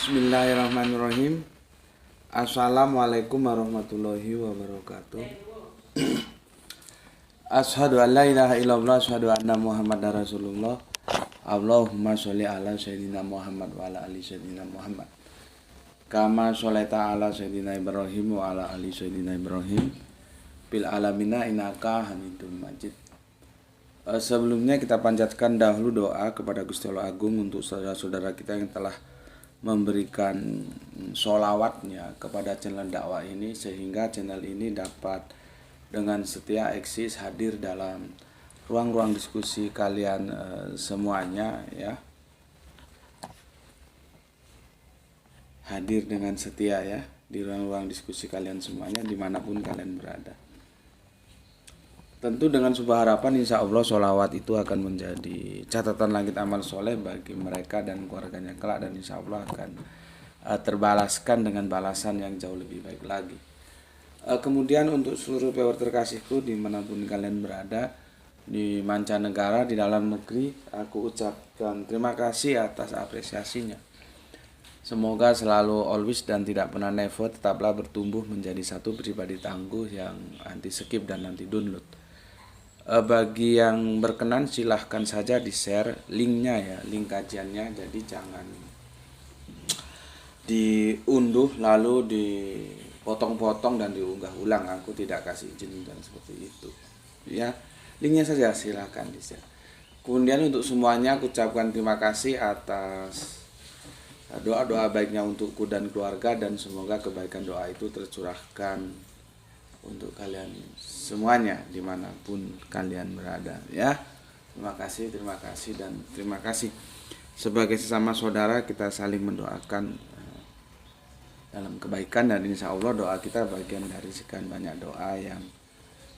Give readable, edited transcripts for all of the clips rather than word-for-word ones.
Bismillahirrahmanirrahim. Assalamualaikum warahmatullahi wabarakatuh. Asyhadu an la ilaha illallah, asyhadu anna Muhammadar Rasulullah. Allahumma sholli ala sayyidina Muhammad wa ala ali sayyidina Muhammad. Kama sholaita ala sayyidina Ibrahim wa ala ali sayyidina Ibrahim bil alamina innaka Hamidum Majid. Sebelumnya kita panjatkan dahulu doa kepada Gusti Allah Agung untuk saudara-saudara kita yang telah memberikan sholawatnya kepada channel dakwah ini, sehingga channel ini dapat dengan setia eksis hadir dalam ruang-ruang diskusi kalian semuanya, ya, hadir dengan setia ya di ruang-ruang diskusi kalian semuanya dimanapun kalian berada. Tentu dengan sebuah harapan insya Allah sholawat itu akan menjadi catatan langit amal soleh bagi mereka dan keluarganya kelak, dan insya Allah akan terbalaskan dengan balasan yang jauh lebih baik lagi. Kemudian untuk seluruh viewer terkasihku dimanapun kalian berada, di mancanegara, di dalam negeri, aku ucapkan terima kasih atas apresiasinya. Semoga selalu always dan tidak pernah never tetaplah bertumbuh menjadi satu pribadi tangguh yang anti skip dan anti download. Bagi yang berkenan silahkan saja di share linknya ya, link kajiannya, jadi jangan diunduh lalu dipotong-potong dan diunggah ulang. Aku tidak kasih izin dan seperti itu ya, linknya saja silahkan di share. Kemudian untuk semuanya aku ucapkan terima kasih atas doa-doa baiknya untukku dan keluarga, dan semoga kebaikan doa itu tercurahkan untuk kalian semuanya dimanapun kalian berada ya. Terima kasih dan terima kasih. Sebagai sesama saudara kita saling mendoakan dalam kebaikan, dan insya Allah doa kita bagian dari sekian banyak doa yang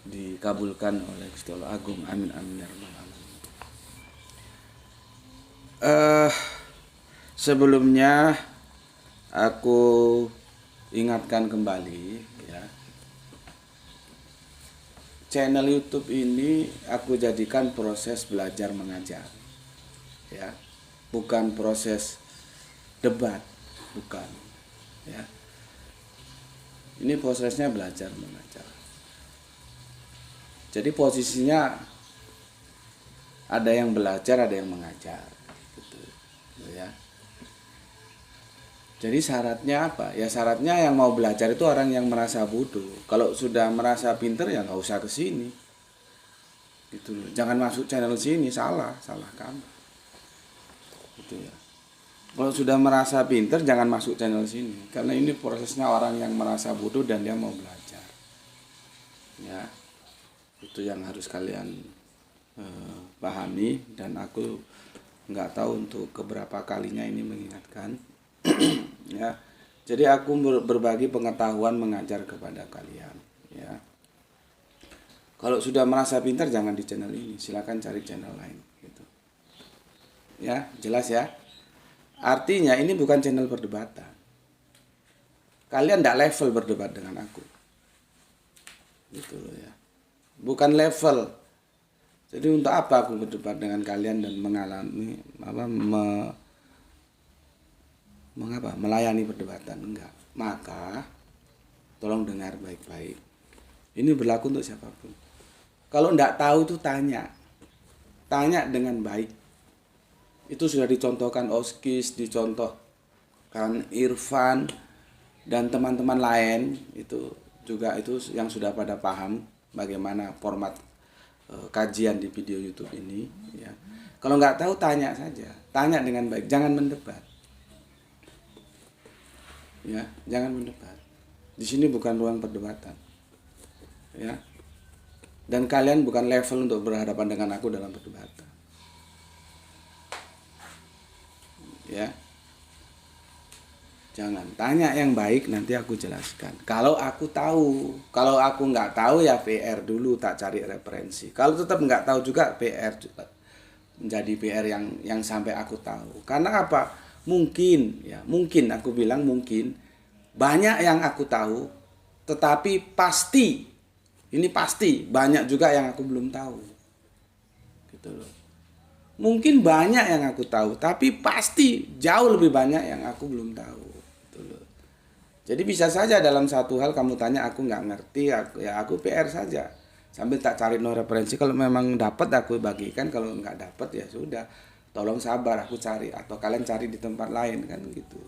dikabulkan oleh Gusti Allah Agung. Amin amin ya rabbal alamin. Sebelumnya aku ingatkan kembali ya, channel YouTube ini aku jadikan proses belajar mengajar ya, bukan proses debat, bukan ya. Ini prosesnya belajar mengajar. Jadi posisinya ada yang belajar, ada yang mengajar gitu ya. Jadi syaratnya apa? Ya syaratnya yang mau belajar itu orang yang merasa bodoh. Kalau sudah merasa pinter ya nggak usah kesini. Gitu loh. Jangan masuk channel sini, salah kamu. Gitu ya. Kalau sudah merasa pinter jangan masuk channel sini. Karena ini prosesnya orang yang merasa bodoh dan dia mau belajar. Ya. Itu yang harus kalian pahami, dan aku nggak tahu untuk keberapa kalinya ini mengingatkan. Ya, jadi aku berbagi pengetahuan mengajar kepada kalian ya. Kalau sudah merasa pintar jangan di channel ini, silakan cari channel lain gitu. Ya, jelas ya. Artinya ini bukan channel perdebatan. Kalian tidak level berdebat dengan aku. Gitu loh ya. Bukan level. Jadi untuk apa aku berdebat dengan kalian dan mengalami melayani perdebatan? Enggak. Maka tolong dengar baik-baik. Ini berlaku untuk siapapun. Kalau enggak tahu itu tanya dengan baik. Itu sudah dicontohkan Oskis, dicontohkan Irfan dan teman-teman lain, itu juga itu yang sudah pada paham bagaimana format kajian di video YouTube ini ya. Kalau enggak tahu tanya saja, tanya dengan baik, jangan mendebat. Ya, jangan mendebat. Di sini bukan ruang perdebatan. Ya. Dan kalian bukan level untuk berhadapan dengan aku dalam perdebatan. Ya. Jangan, tanya yang baik, nanti aku jelaskan. Kalau aku tahu, kalau aku nggak tahu ya PR dulu, tak cari referensi. Kalau tetap nggak tahu juga PR juga menjadi PR yang sampai aku tahu. Karena apa? Mungkin aku bilang mungkin banyak yang aku tahu, tetapi pasti banyak juga yang aku belum tahu gitu loh. Mungkin banyak yang aku tahu, tapi pasti jauh lebih banyak yang aku belum tahu. Gitu loh. Jadi bisa saja dalam satu hal kamu tanya aku nggak ngerti, aku PR saja. Sambil tak cari no referensi, kalau memang dapat aku bagikan, kalau nggak dapat ya sudah. Tolong sabar aku cari atau kalian cari di tempat lain kan gitu.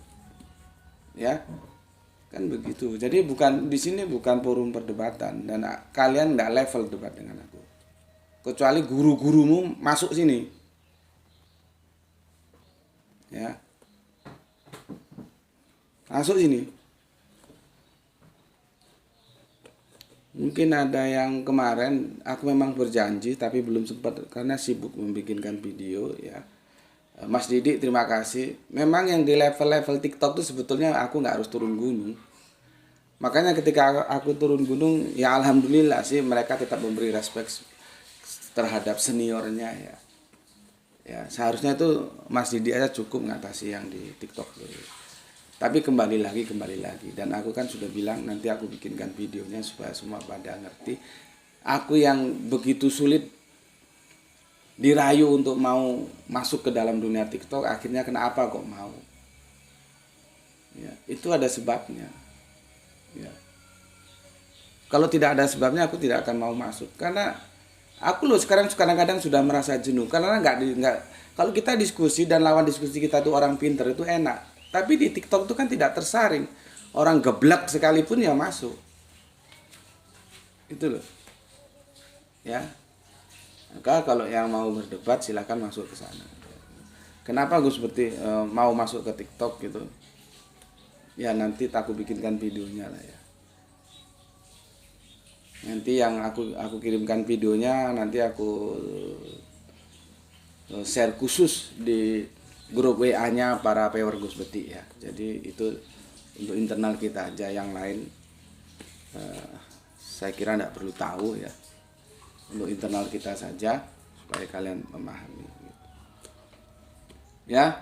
Ya. Kan begitu. Jadi bukan di sini bukan forum perdebatan dan kalian nggak level debat dengan aku. Kecuali guru-gurumu masuk sini. Ya. Masuk sini. Mungkin ada yang kemarin aku memang berjanji tapi belum sempat karena sibuk membikinkan video ya. Mas Didik terima kasih. Memang yang di level-level TikTok itu sebetulnya aku nggak harus turun gunung. Makanya ketika aku turun gunung ya alhamdulillah sih mereka tetap memberi respect terhadap seniornya ya. Ya, seharusnya itu Mas Didi aja cukup ngatasi yang di TikTok. Tapi kembali lagi dan aku kan sudah bilang nanti aku bikinkan videonya supaya semua pada ngerti. Aku yang begitu sulit dirayu untuk mau masuk ke dalam dunia TikTok, akhirnya kenapa kok mau? Ya, itu ada sebabnya. Ya. Kalau tidak ada sebabnya aku tidak akan mau masuk karena aku loh sekarang kadang-kadang sudah merasa jenuh karena nggak kalau kita diskusi dan lawan diskusi kita tuh orang pinter itu enak. Tapi di TikTok itu kan tidak tersaring. Orang geblek sekalipun ya masuk. Itu loh. Ya. Maka kalau yang mau berdebat silakan masuk ke sana. Kenapa gue seperti mau masuk ke TikTok gitu? Ya nanti aku bikinkan videonya lah ya. Nanti yang aku kirimkan videonya nanti aku share khusus di grup WA-nya para pewer Gus Beti ya. Jadi itu untuk internal kita aja, yang lain saya kira tidak perlu tahu ya. Untuk internal kita saja supaya kalian memahami. Ya,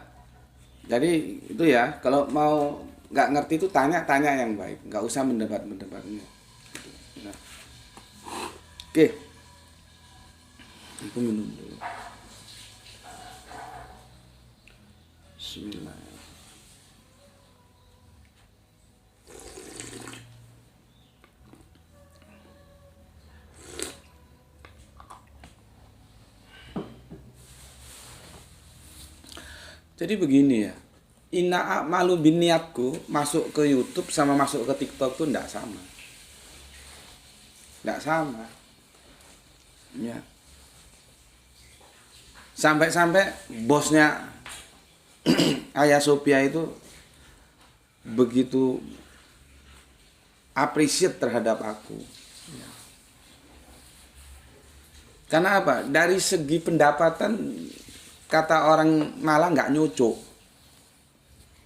jadi itu ya. Kalau mau nggak ngerti itu tanya yang baik, nggak usah mendebatnya. Nah. Oke, aku minum dulu. Bismillah. Jadi begini ya, ina malu biniatku masuk ke YouTube sama masuk ke TikTok tuh ndak sama. Ndak sama. Ya. Sampai-sampai bosnya Ayah Sophia itu begitu appreciate terhadap aku. Ya. Karena apa? Dari segi pendapatan kata orang malah nggak nyocok.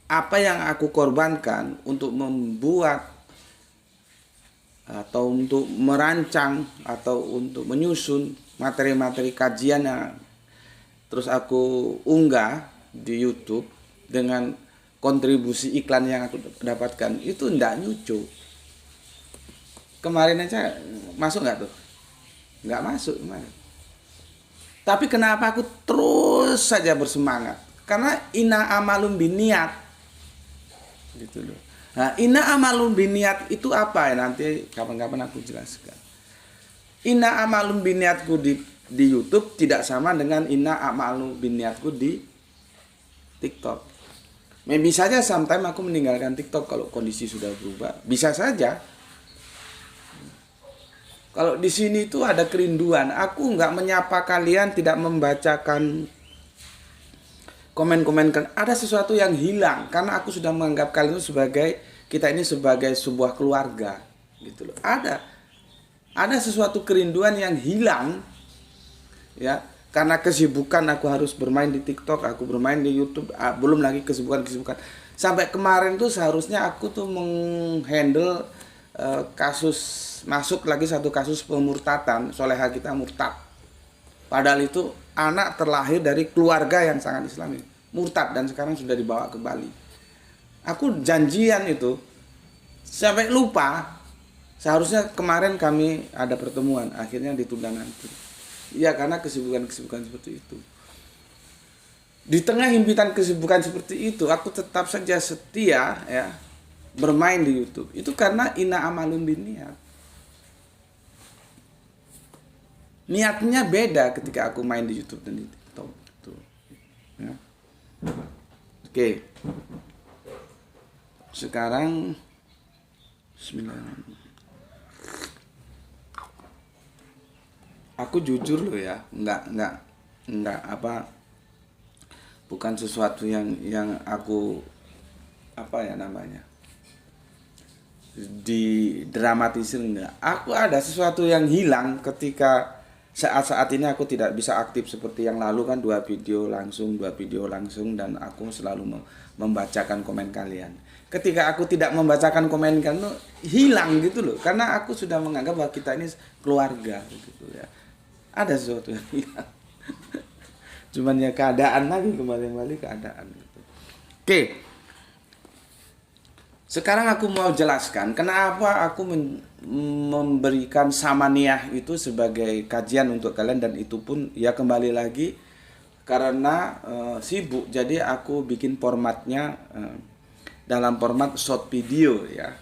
Apa yang aku korbankan untuk membuat atau untuk merancang atau untuk menyusun materi-materi kajian yang terus aku unggah di YouTube dengan kontribusi iklan yang aku dapatkan itu ndak nyucuk. Kemarin aja masuk nggak tuh? Nggak masuk kemarin. Tapi kenapa aku terus saja bersemangat? Karena ina amalum biniat. Gitu loh. Nah, ina amalum biniat itu apa ya? Nanti kapan-kapan aku jelaskan. Ina amalum biniatku di YouTube tidak sama dengan ina amalum biniatku di TikTok. Bisa saja sometimes aku meninggalkan TikTok kalau kondisi sudah berubah. Bisa saja. Kalau di sini tuh ada kerinduan. Aku nggak menyapa kalian, tidak membacakan komen-komen. Ada sesuatu yang hilang karena aku sudah menganggap kalian itu kita ini sebagai sebuah keluarga, gitu loh. Ada sesuatu kerinduan yang hilang, ya. Karena kesibukan aku harus bermain di TikTok, aku bermain di YouTube, belum lagi kesibukan. Sampai kemarin tuh seharusnya aku tuh menghandle masuk lagi satu kasus pemurtatan, soleha kita murtad. Padahal itu anak terlahir dari keluarga yang sangat Islami, murtad dan sekarang sudah dibawa ke Bali. Aku janjian itu sampai lupa. Seharusnya kemarin kami ada pertemuan, akhirnya ditunda nanti. Ya karena kesibukan seperti itu. Di tengah himpitan kesibukan seperti itu, aku tetap saja setia ya bermain di YouTube. Itu karena ina amalun binniat. Niatnya beda ketika aku main di YouTube dan di TikTok gitu. Ya. Oke. Sekarang Bismillahirrahmanirrahim. Aku jujur loh ya, enggak apa, bukan sesuatu yang aku apa ya namanya, didramatisir, enggak. Aku ada sesuatu yang hilang ketika saat ini aku tidak bisa aktif seperti yang lalu kan, dua video langsung dan aku selalu membacakan komen kalian. Ketika aku tidak membacakan komen kalian, hilang gitu loh, karena aku sudah menganggap bahwa kita ini keluarga gitu ya. Ada sesuatu yang hilang. Cuman ya keadaan lagi, kembali keadaan gitu. Oke. Sekarang aku mau jelaskan kenapa aku memberikan samaniyah itu sebagai kajian untuk kalian, dan itu pun ya kembali lagi karena sibuk, jadi aku bikin formatnya dalam format short video ya,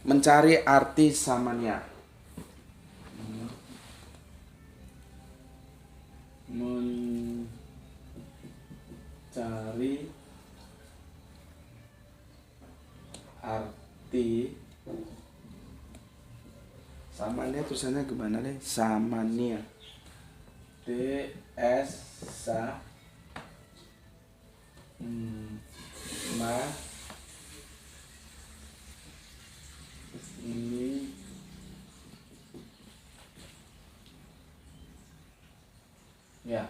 mencari arti samaniyah, mencari arti samaniyah. Tulisannya gimana deh? Samaniyah, DS sa ma ini ya,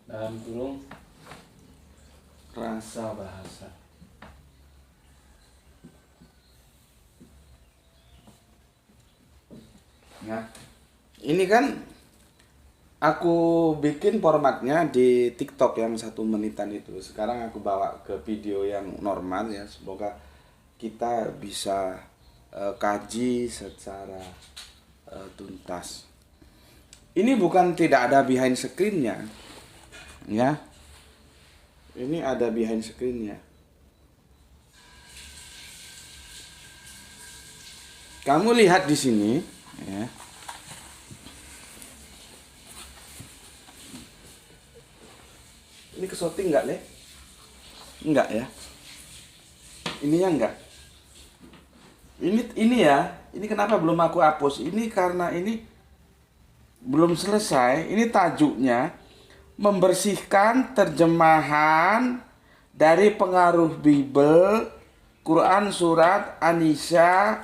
dalam kurung rasa bahasa. Ya, ini kan aku bikin formatnya di TikTok yang 1 menitan itu. Sekarang aku bawa ke video yang normal ya. Semoga kita bisa kaji secara tuntas. Ini bukan tidak ada behind screen-nya, ya. Ini ada behind screen-nya. Kamu lihat di sini, ya. Ini kesoting nggak, Le? Enggak ya. Ininya enggak. Ini ya. Ini kenapa belum aku hapus? Ini karena ini belum selesai. Ini tajuknya membersihkan terjemahan dari pengaruh Bible, Quran surat An-Nisa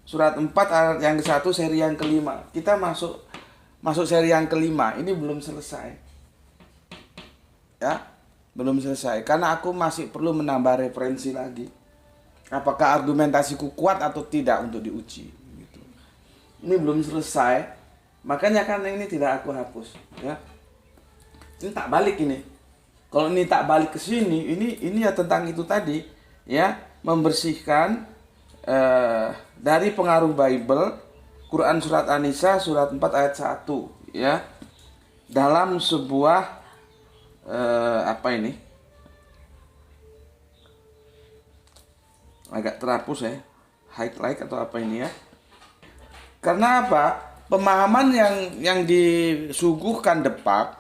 surat 4 ayat yang ke-1 seri yang kelima. Kita masuk seri yang kelima. Ini belum selesai. Ya, belum selesai karena aku masih perlu menambah referensi lagi. Apakah argumentasiku kuat atau tidak untuk diuji gitu. Ini belum selesai. Makanya karena ini tidak aku hapus, ya. Ini tak balik ini. Kalau ini tak balik ke sini, ini ya tentang itu tadi, ya, membersihkan dari pengaruh Bible, Quran surat An-Nisa surat 4 ayat 1, ya. Dalam sebuah apa ini? Agak terhapus ya. Highlight atau apa ini ya? Karena apa? Pemahaman yang disuguhkan depak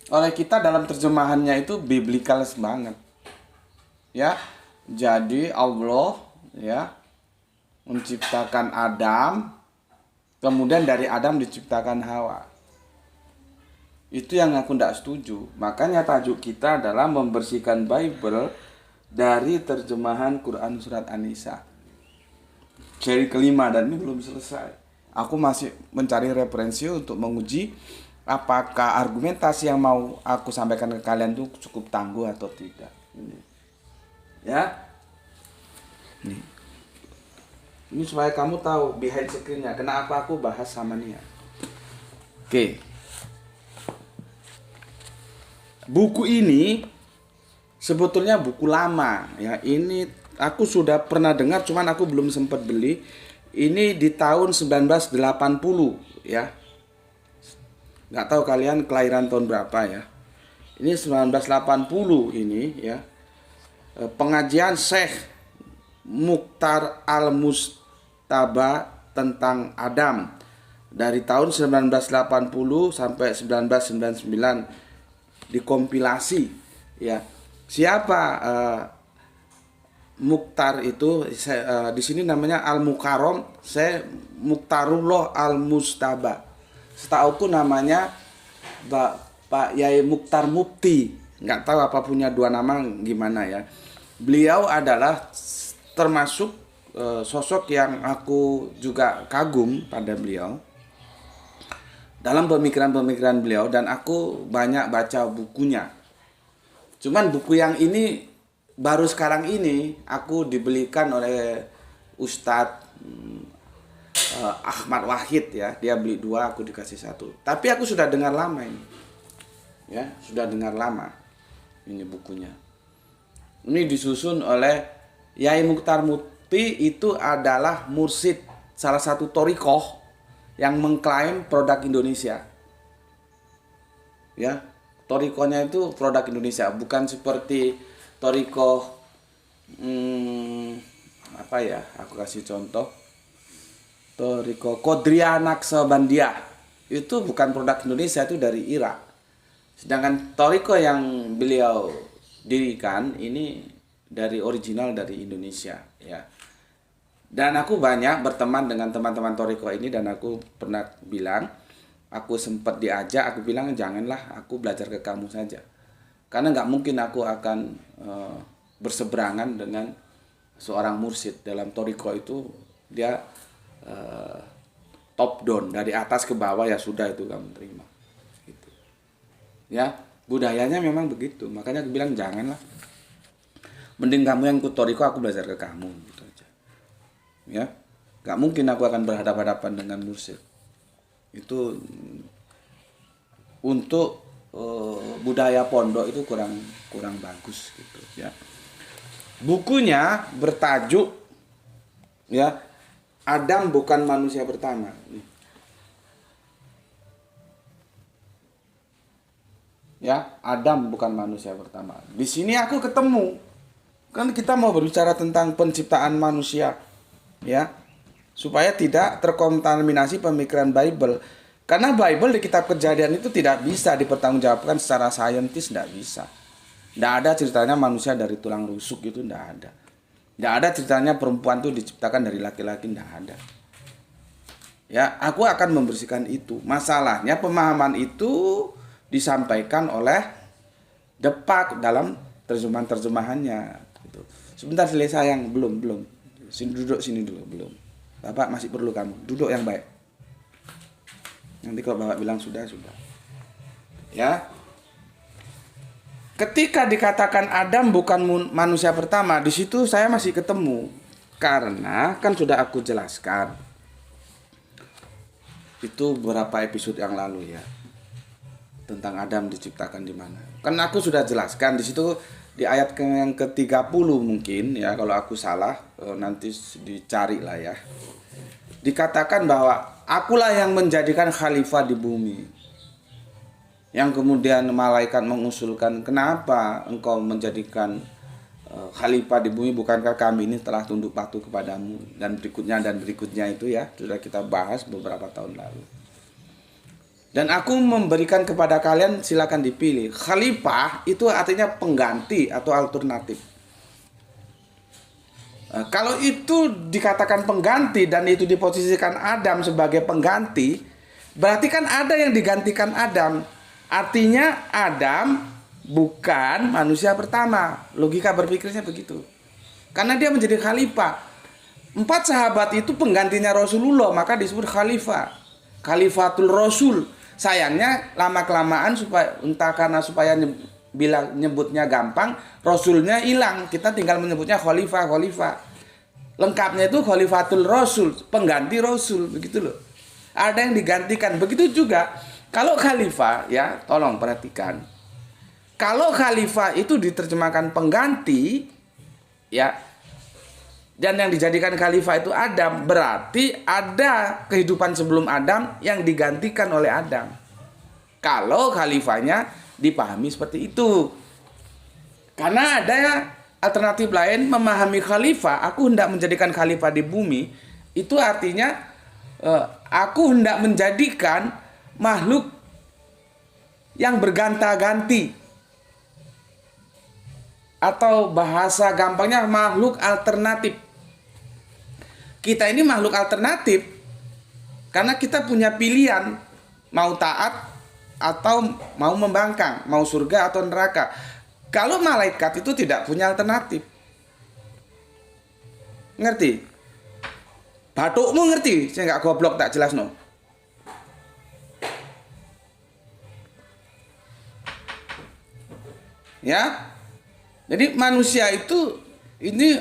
oleh kita dalam terjemahannya itu biblikal banget. Ya. Jadi Allah ya menciptakan Adam, kemudian dari Adam diciptakan Hawa. Itu yang aku tidak setuju. Makanya tajuk kita adalah membersihkan Bible dari terjemahan Quran surat An-Nisa seri kelima, dan ini belum selesai. Aku masih mencari referensi untuk menguji apakah argumentasi yang mau aku sampaikan ke kalian itu cukup tangguh atau tidak. Ini. Ya. Ini supaya kamu tahu behind screen-nya. Kenapa aku bahas samaniyah. Oke. Buku ini sebetulnya buku lama ya. Ini aku sudah pernah dengar, cuman aku belum sempat beli. Ini di tahun 1980 ya. Nggak tahu kalian kelahiran tahun berapa ya. Ini 1980 ini ya. Pengajian Syekh Mukhtar Al-Mujtaba tentang Adam dari tahun 1980 sampai 1999 dikompilasi ya. Siapa Mukhtar itu? Di sini namanya Al-Mukarram, saya Mukhtarullah Al-Mujtaba. Setauku namanya Pak Yai Mukhtar Mufti, nggak tahu apa punya dua nama gimana ya. Beliau adalah termasuk sosok yang aku juga kagum pada beliau dalam pemikiran-pemikiran beliau, dan aku banyak baca bukunya. Cuman buku yang ini baru sekarang ini aku dibelikan oleh Ustadz Ahmad Wahid ya. Dia beli 2, aku dikasih 1. Tapi aku sudah dengar lama ini. Ya, sudah dengar lama ini bukunya. Ini disusun oleh Yai Mukhtar Mufti, itu adalah mursyid salah satu thariqah yang mengklaim produk Indonesia. Ya, thariqahnya itu produk Indonesia, bukan seperti thariqah apa ya? Aku kasih contoh. Thariqah Qadriyah Naqsabandiyah itu bukan produk Indonesia, itu dari Irak. Sedangkan thariqah yang beliau dirikan ini dari original dari Indonesia ya. Dan aku banyak berteman dengan teman-teman thariqah ini, dan aku pernah bilang, aku sempat diajak, aku bilang janganlah, aku belajar ke kamu saja. Karena nggak mungkin aku akan berseberangan dengan seorang mursyid. Dalam thariqah itu dia top down, dari atas ke bawah ya sudah, itu kamu terima. Gitu. Ya, budayanya memang begitu. Makanya aku bilang janganlah. Mending kamu yang ikut thariqah, aku belajar ke kamu, gitu aja. Ya, nggak mungkin aku akan berhadapan-hadapan dengan mursyid. Itu untuk budaya pondok itu kurang bagus gitu ya. Bukunya bertajuk ya, Adam bukan manusia pertama. Ya, Adam bukan manusia pertama. Di sini aku ketemu, kan kita mau berbicara tentang penciptaan manusia ya, supaya tidak terkontaminasi pemikiran Bible. Karena Bible di kitab Kejadian itu tidak bisa dipertanggungjawabkan secara saintis, tidak bisa. Tidak ada ceritanya manusia dari tulang rusuk, itu tidak ada. Tidak ada ceritanya perempuan itu diciptakan dari laki-laki, tidak ada. Ya, aku akan membersihkan itu. Masalahnya pemahaman itu disampaikan oleh Depak dalam terjemahan-terjemahannya. Gitu. Sebentar sayang, belum. Sini duduk sini dulu, belum. Bapak masih perlu kamu. Duduk yang baik. Nanti kalau Bapak bilang sudah. Ya. Ketika dikatakan Adam bukan manusia pertama, di situ saya masih ketemu. Karena kan sudah aku jelaskan. Itu beberapa episode yang lalu ya. Tentang Adam diciptakan di mana. Kan aku sudah jelaskan di situ di ayat yang ke-30 mungkin ya, kalau aku salah nanti dicari lah ya. Dikatakan bahwa akulah yang menjadikan khalifah di bumi. Yang kemudian malaikat mengusulkan, kenapa engkau menjadikan khalifah di bumi, bukankah kami ini telah tunduk patuh kepadamu, dan berikutnya itu ya, sudah kita bahas beberapa tahun lalu. Dan aku memberikan kepada kalian, silakan dipilih. Khalifah itu artinya pengganti atau alternatif. Kalau itu dikatakan pengganti dan itu diposisikan Adam sebagai pengganti, berarti kan ada yang digantikan Adam. Artinya Adam bukan manusia pertama. Logika berpikirnya begitu. Karena dia menjadi khalifah. 4 sahabat itu penggantinya Rasulullah, maka disebut khalifah. Khalifatul Rasul. Sayangnya lama-kelamaan supaya nyebutnya gampang, Rasulnya hilang. Kita tinggal menyebutnya khalifah. Lengkapnya itu Khalifatul Rasul, pengganti Rasul, begitu loh. Ada yang digantikan. Begitu juga kalau khalifah ya, tolong perhatikan. Kalau khalifah itu diterjemahkan pengganti ya, dan yang dijadikan khalifah itu Adam, berarti ada kehidupan sebelum Adam yang digantikan oleh Adam. Kalau khalifahnya dipahami seperti itu. Karena ada alternatif lain memahami khalifah, aku hendak menjadikan khalifah di bumi, itu artinya aku hendak menjadikan makhluk yang berganta-ganti. Atau bahasa gampangnya makhluk alternatif. Kita ini makhluk alternatif karena kita punya pilihan mau taat atau mau membangkang, mau surga atau neraka. Kalau malaikat itu tidak punya alternatif. Ngerti? Batukmu ngerti? Saya nggak goblok tak jelas no. Ya. Jadi manusia itu ini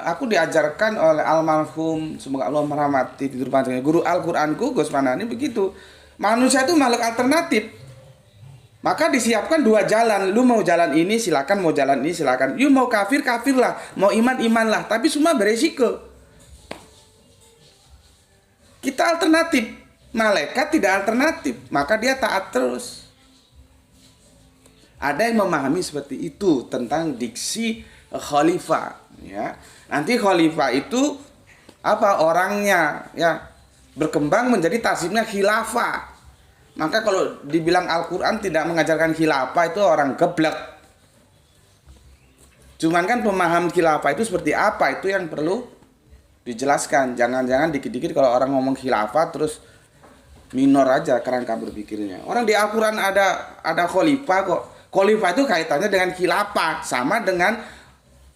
aku diajarkan oleh almarhum, semoga Allah merahmati tidur panjangnya, guru Al-Qur'anku Gus Manani begitu. Manusia itu makhluk alternatif. Maka disiapkan dua jalan. Lu mau jalan ini silakan, mau jalan ini silakan. You mau kafir kafirlah, mau iman imanlah, tapi semua beresiko. Kita alternatif. Malaikat tidak alternatif, maka dia taat terus. Ada yang memahami seperti itu tentang diksi khalifah, ya. Nanti khalifah itu apa orangnya, ya, berkembang menjadi tasibnya khilafah. Maka kalau dibilang Al-Qur'an tidak mengajarkan khilafah itu orang geblek. Cuman kan pemahaman khilafah itu seperti apa itu yang perlu dijelaskan. Jangan-jangan dikit-dikit kalau orang ngomong khilafah terus minor aja kerangka berpikirnya. Orang di Al-Qur'an ada khalifah kok. Khalifah itu kaitannya dengan khilafah, sama dengan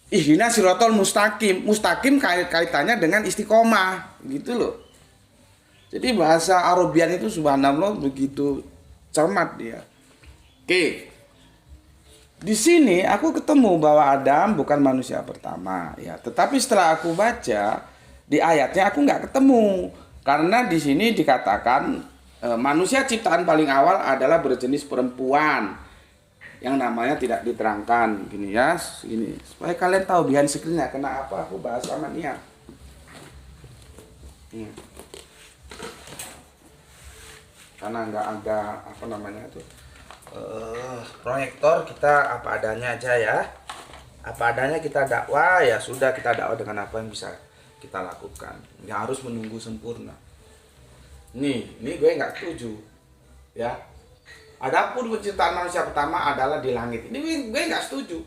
ihdinas siratal mustaqim. Mustaqim kaitannya dengan istiqomah, gitu loh. Jadi bahasa Arabian itu subhanallah begitu cermat dia. Oke. Di sini aku ketemu bahwa Adam bukan manusia pertama, ya. Tetapi setelah aku baca di ayatnya aku nggak ketemu, karena di sini dikatakan manusia ciptaan paling awal adalah berjenis perempuan. Yang namanya tidak diterangkan gini ya, gini supaya kalian tahu behind screen-nya kenapa aku bahas sama Nia. Karena nggak ada apa namanya itu proyektor, kita apa adanya aja ya, apa adanya kita dakwah ya sudah, kita dakwah dengan apa yang bisa kita lakukan, nggak harus menunggu sempurna. Ini gue nggak setuju ya. Adapun penciptaan manusia pertama adalah di langit. Ini gue nggak setuju.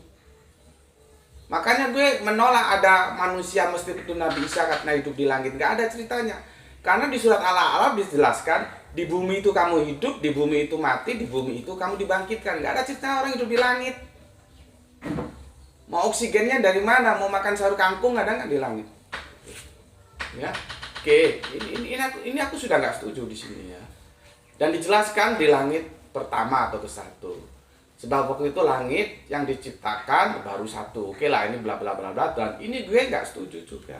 Makanya gue menolak ada manusia mesti itu Nabi Isa karena hidup di langit. Nggak ada ceritanya. Karena di surat Al-A'raf dijelaskan di bumi itu kamu hidup, di bumi itu mati, di bumi itu kamu dibangkitkan. Nggak ada cerita orang hidup di langit. Mau oksigennya dari mana? Mau makan sayur kangkung ada nggak di langit? Ya, oke. Ini aku sudah nggak setuju di sini ya. Dan dijelaskan di langit pertama atau ke satu. Sebab waktu itu langit yang diciptakan baru satu. Oke lah, ini bla bla bla bla. Dan ini gue nggak setuju juga.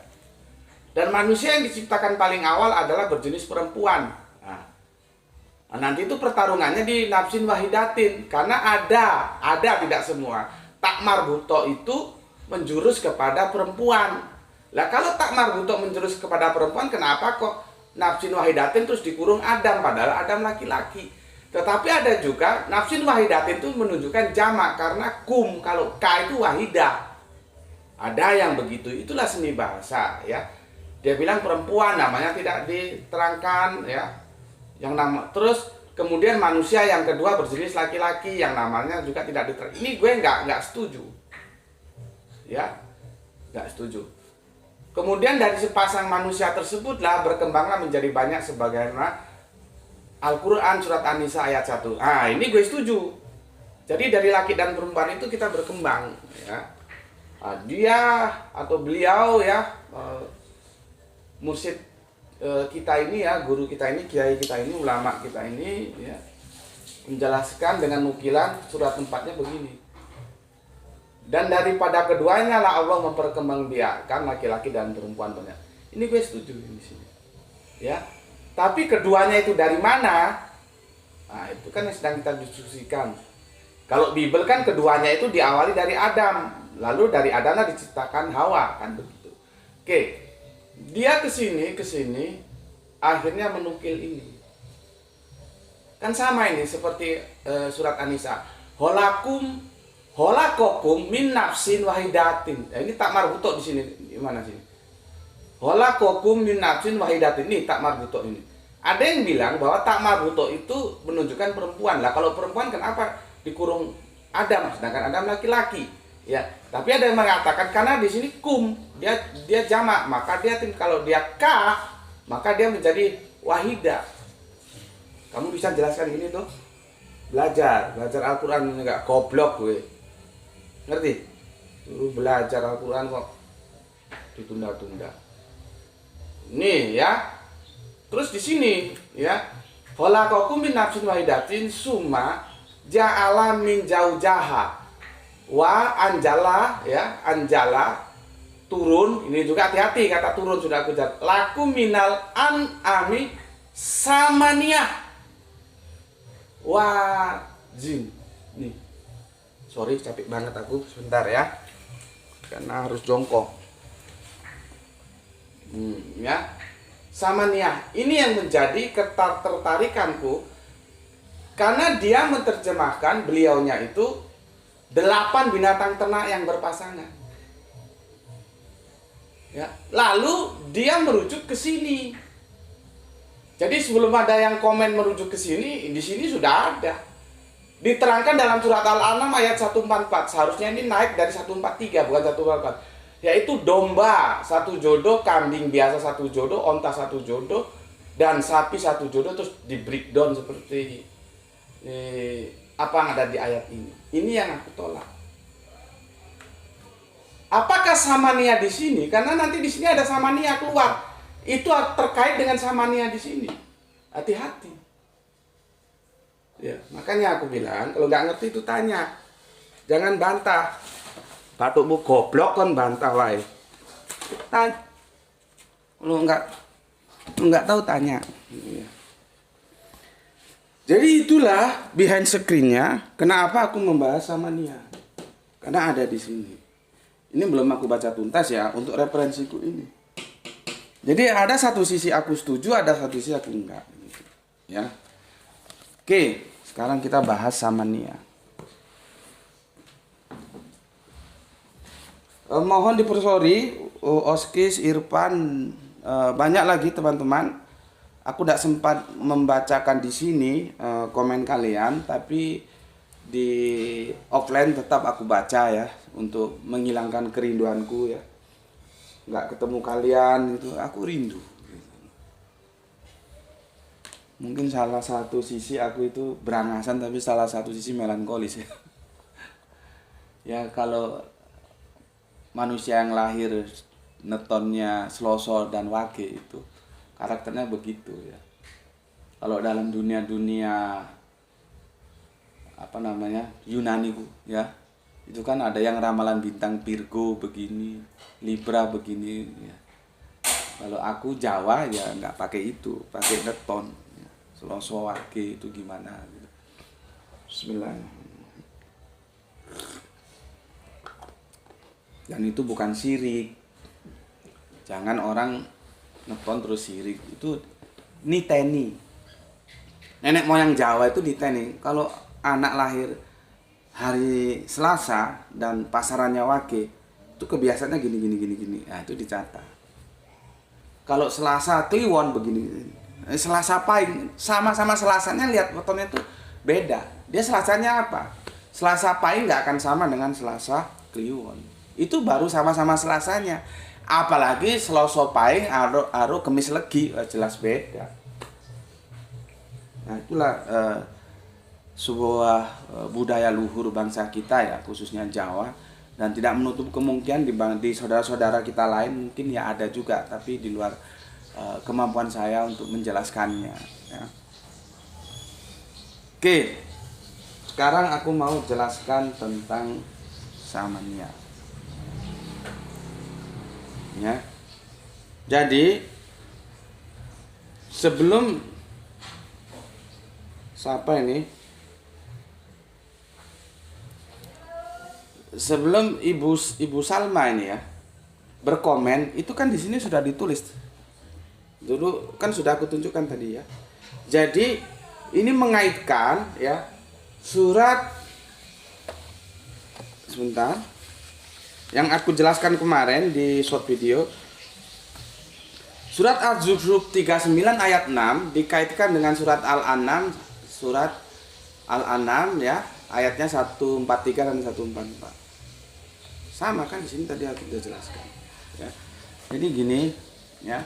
Dan manusia yang diciptakan paling awal adalah berjenis perempuan. Nah, nanti itu pertarungannya di nafsin wahidatin. Karena ada tidak semua. Tak marbuto itu menjurus kepada perempuan. Lah kalau tak marbuto menjurus kepada perempuan, kenapa kok nafsin wahidatin terus dikurung Adam, padahal Adam laki-laki? Tetapi ada juga nafsin wahidatin itu menunjukkan jamak karena kum, kalau ka itu wahidah. Ada yang begitu, itulah seni bahasa ya. Dia bilang perempuan namanya tidak diterangkan ya. Yang nama terus kemudian manusia yang kedua berjenis laki-laki yang namanya juga tidak diterangkan. Ini gue nggak setuju. Ya. Nggak setuju. Kemudian dari sepasang manusia tersebutlah berkembanglah menjadi banyak sebagaimana Al-Quran surat An-Nisa ayat 1. Ah, ini gue setuju. Jadi dari laki dan perempuan itu kita berkembang ya. Dia atau beliau ya mursyid kita ini ya, guru kita ini, kiai kita ini, ulama kita ini ya, menjelaskan dengan nukilan surat 4-nya begini. Dan daripada keduanya lah Allah memperkembangbiakkan laki-laki dan perempuan banyak. Ini gue setuju di sini. Ya. Tapi keduanya itu dari mana? Nah, itu kan yang sedang kita diskusikan. Kalau Bible kan keduanya itu diawali dari Adam, lalu dari Adam diciptakan Hawa, kan begitu. Oke. Dia ke sini akhirnya menukil ini. Kan sama ini seperti surat An-Nisa. holakokum min nafsin wahidatin. Ini tak marbuto di sini. Di mana sini? Holakokum min nafsin wahidatin. Ini tak marbuto ini. Ada yang bilang bahwa tak marbuto itu menunjukkan perempuan. Lah kalau perempuan kenapa dikurung Adam, sedangkan Adam laki-laki? Ya, tapi ada yang mengatakan karena di sini kum, dia jamak, maka dia kalau dia ka, maka dia menjadi wahida. Kamu bisa jelaskan ini tuh? Belajar Al-Qur'an enggak goblok gue. Ngerti? Dulu belajar Al-Qur'an kok ditunda-tunda. Nih ya. Terus di sini ya. Khalaqakum min nafsin wahidatin summa ja'ala min zaujaha wa anjala ya, anjala turun. Ini juga hati-hati kata turun sudah aku jawab. Lakum minal an'ami samaniyah wajin. Nih, sorry capek banget aku sebentar ya, karena harus jongkok. Ya, samaniyah ini yang menjadi ketertarikanku, karena dia menerjemahkan beliaunya itu 8 binatang ternak yang berpasangan. Ya, lalu dia merujuk ke sini. Jadi sebelum ada yang komen merujuk ke sini, di sini sudah ada. Diterangkan dalam surat Al-An'am ayat 144. Seharusnya ini naik dari 143 bukan 144. Yaitu domba 1 jodoh, kambing biasa 1 jodoh, onta 1 jodoh, dan sapi 1 jodoh, terus di breakdown seperti apa yang ada di ayat ini. Ini yang aku tolak. Apakah samania di sini? Karena nanti di sini ada samania keluar. Itu terkait dengan samania di sini. Hati-hati. Ya, makanya aku bilang kalau nggak ngerti itu tanya. Jangan bantah. Batukmu goblok kan bantah wae. Tanya. Kalau nggak tahu tanya. Ya. Jadi itulah behind screen-nya kenapa aku membahas samania. Karena ada di sini. Ini belum aku baca tuntas ya untuk referensiku ini. Jadi ada satu sisi aku setuju, ada satu sisi aku enggak. Ya. Oke, sekarang kita bahas samania. Mohon dipersori, Oskis, Irfan, banyak lagi teman-teman. Aku tidak sempat membacakan di sini komen kalian, tapi di offline tetap aku baca ya untuk menghilangkan kerinduanku ya. Nggak ketemu kalian itu aku rindu. Mungkin salah satu sisi aku itu berangasan, tapi salah satu sisi melankolis ya. Ya kalau manusia yang lahir netonnya Sloso dan Wage itu karakternya begitu ya. Kalau dalam dunia apa namanya Yunani ya, itu kan ada yang ramalan bintang Virgo begini, Libra begini ya. Kalau aku Jawa ya nggak pakai itu, pakai neton ya. Sloso Wage itu gimana gitu. Bismillahirrahmanirrahim. Dan itu bukan syirik. Jangan orang neton terus syirik. Itu niteni. Nenek moyang Jawa itu niteni. Kalau anak lahir hari Selasa dan pasarannya Wage, itu kebiasaannya gini. Nah, itu dicatat. Kalau Selasa Kliwon begini. Selasa Pahing sama-sama Selasanya lihat fotonya itu beda. Dia Selasanya apa? Selasa Pahing nggak akan sama dengan Selasa Kliwon. Itu baru sama-sama Selasanya. Apalagi Selasa Pahing aro Kemis Legi, jelas beda. Nah, itulah sebuah budaya luhur bangsa kita ya, khususnya Jawa, dan tidak menutup kemungkinan di saudara-saudara kita lain mungkin ya ada juga, tapi di luar kemampuan saya untuk menjelaskannya ya. Oke, sekarang aku mau jelaskan tentang samania ya. Jadi sebelum siapa ini? Sebelum Ibu Salma ini ya berkomen, itu kan di sini sudah ditulis. Dulu kan sudah aku tunjukkan tadi ya. Jadi ini mengaitkan ya surat sebentar. Yang aku jelaskan kemarin di short video. Surat Az-Zukhruf 39 ayat 6 dikaitkan dengan surat Al-An'am, ya, ayatnya 143 dan 144. Sama kan di sini tadi aku sudah jelaskan. Ya. Jadi gini, ya.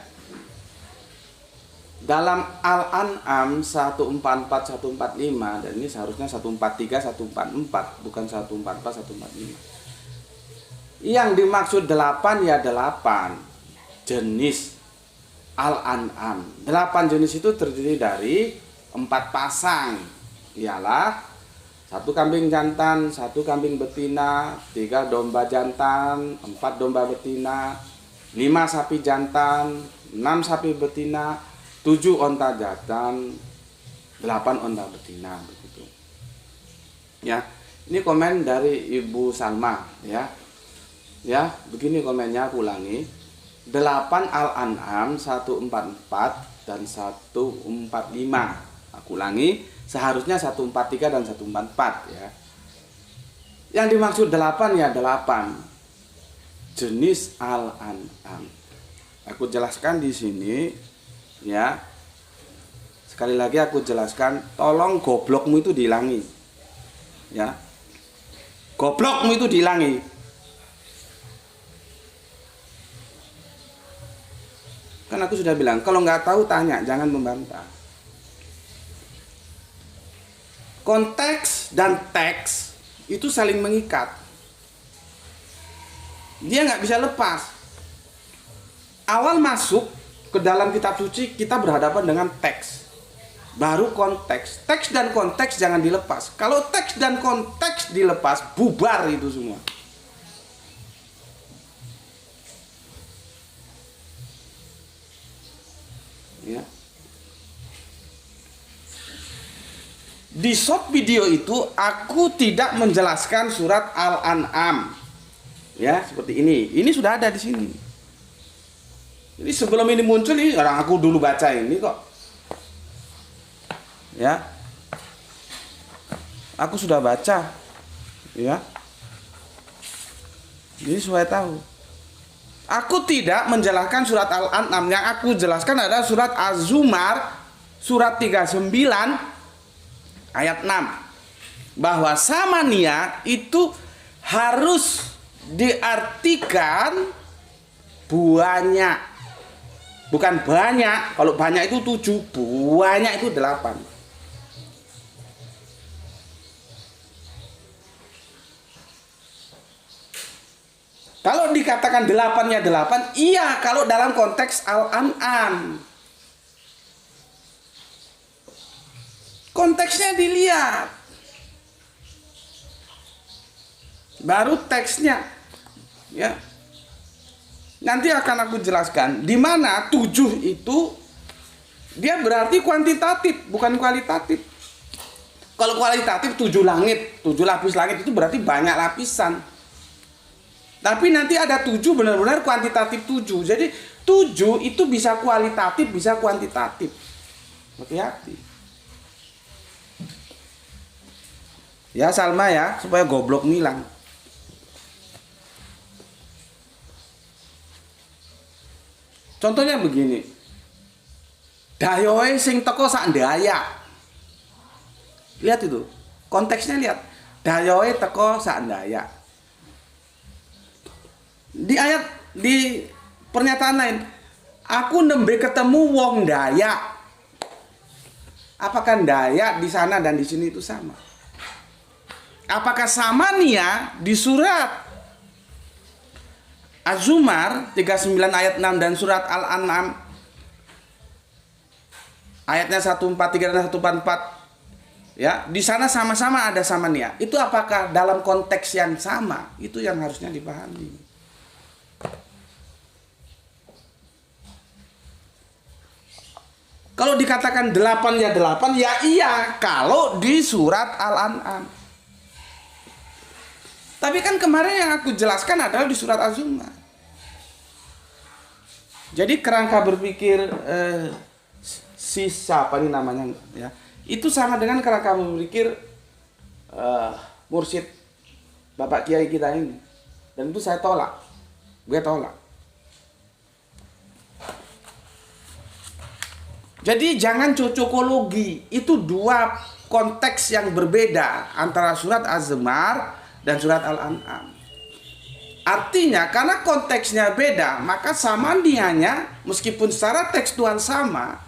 Dalam Al-An'am 144 145 dan ini seharusnya 143 144 bukan 144 145. Yang dimaksud 8 ya 8 jenis Al-An'am. 8 jenis itu terdiri dari 4 pasang. Ialah 1 kambing jantan, 1 kambing betina, 3 domba jantan, 4 domba betina, 5 sapi jantan, 6 sapi betina, 7 onta jantan, 8 onta betina, begitu. Ya, ini komen dari Ibu Salma, ya. Ya, begini komennya, aku ulangi. 8 Al-An'am 144 dan 145. Aku ulangi, seharusnya 143 dan 144, ya. Yang dimaksud 8 ya 8 jenis Al-An'am. Aku jelaskan di sini, ya. Sekali lagi aku jelaskan, tolong goblokmu itu dihilangi. Ya. Goblokmu itu dihilangi. Kan aku sudah bilang, kalau nggak tahu tanya, jangan membantah. Konteks dan teks itu saling mengikat. Dia nggak bisa lepas. Awal masuk ke dalam kitab suci, kita berhadapan dengan teks. Baru konteks. Teks dan konteks jangan dilepas. Kalau teks dan konteks dilepas, bubar itu semua. Ya. Di short video itu aku tidak menjelaskan surat Al-An'am. Ya, seperti ini. Ini sudah ada di sini. Jadi sebelum ini muncul, ini orang aku dulu baca ini kok. Ya. Aku sudah baca. Ya. Jadi supaya tahu. Aku tidak menjelaskan surat Al-An'am. Yang aku jelaskan adalah surat Az-Zumar, surat 39 ayat 6. Bahwa samania itu harus diartikan banyak. Bukan banyak. Kalau banyak itu 7, banyak itu 8. Kalau dikatakan 8-nya 8, iya kalau dalam konteks Al-An'am. Konteksnya dilihat. Baru teksnya. Ya. Nanti akan aku jelaskan di mana 7 itu dia berarti kuantitatif, bukan kualitatif. Kalau kualitatif 7 langit, 7 lapis langit itu berarti banyak lapisan. Tapi nanti ada 7 benar-benar kuantitatif 7. Jadi 7 itu bisa kualitatif, bisa kuantitatif. Hati-hati. Ya Salma ya, supaya goblok hilang. Contohnya begini. Dayoe sing teko sak ndaya. Lihat itu. Konteksnya lihat. Dayoe teko sak ndaya. Di pernyataan lain, aku nembe ketemu wong Dayak. Apakah Dayak di sana dan di sini itu sama? Apakah sama nia di surat Az-Zumar 39 ayat 6 dan surat Al-An'am ayatnya 143 dan 144? Ya, di sana sama-sama ada sama nia. Itu apakah dalam konteks yang sama? Itu yang harusnya dipahami. Kalau dikatakan 8 ya 8, ya iya kalau di surat Al-An'am. Tapi kan kemarin yang aku jelaskan adalah di surat Az-Zumar. Jadi kerangka berpikir siapa ini namanya ya, itu sama dengan kerangka berpikir Mursyid Bapak Kiai kita ini. Dan itu saya tolak. Gue tolak. Jadi jangan cocokologi. Itu dua konteks yang berbeda antara surat Az-Zumar dan surat Al-An'am. Artinya karena konteksnya beda, maka samandianya meskipun secara tekstual sama,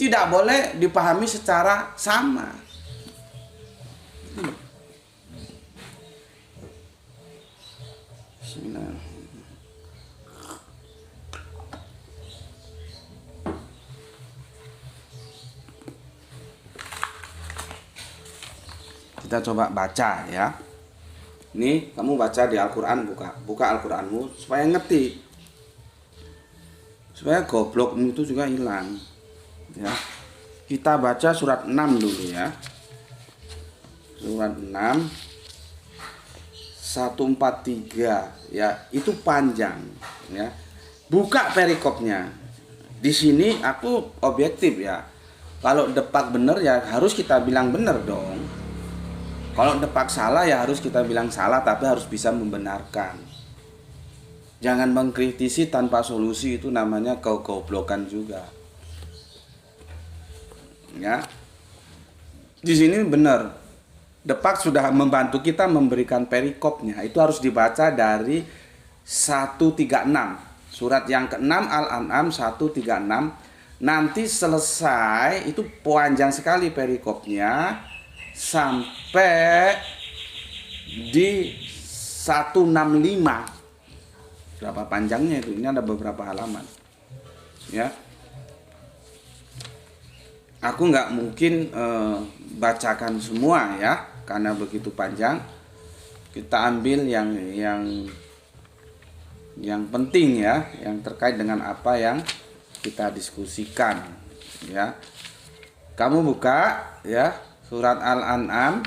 tidak boleh dipahami secara sama. Bismillah. Kita coba baca ya. Ini kamu baca di Al-Quran, buka Al-Quranmu supaya ngerti, supaya goblokmu itu juga hilang ya. Kita baca surat 6 dulu ya. Surat 6 143 ya, itu panjang ya. Buka perikopnya. Di sini aku objektif ya. Kalau depak bener ya harus kita bilang bener dong. Kalau depak salah ya harus kita bilang salah, tapi harus bisa membenarkan. Jangan mengkritisi tanpa solusi, itu namanya kegoblokan juga. Ya. Di sini benar. Depak sudah membantu kita memberikan perikopnya. Itu harus dibaca dari 136. Surat yang ke-6 Al-An'am 136. Nanti selesai itu panjang sekali perikopnya. Sampai di 165. Berapa panjangnya itu? Ini ada beberapa halaman ya. Aku nggak mungkin bacakan semua ya, karena begitu panjang. Kita ambil yang penting ya, yang terkait dengan apa yang kita diskusikan ya. Kamu buka ya surat Al-An'am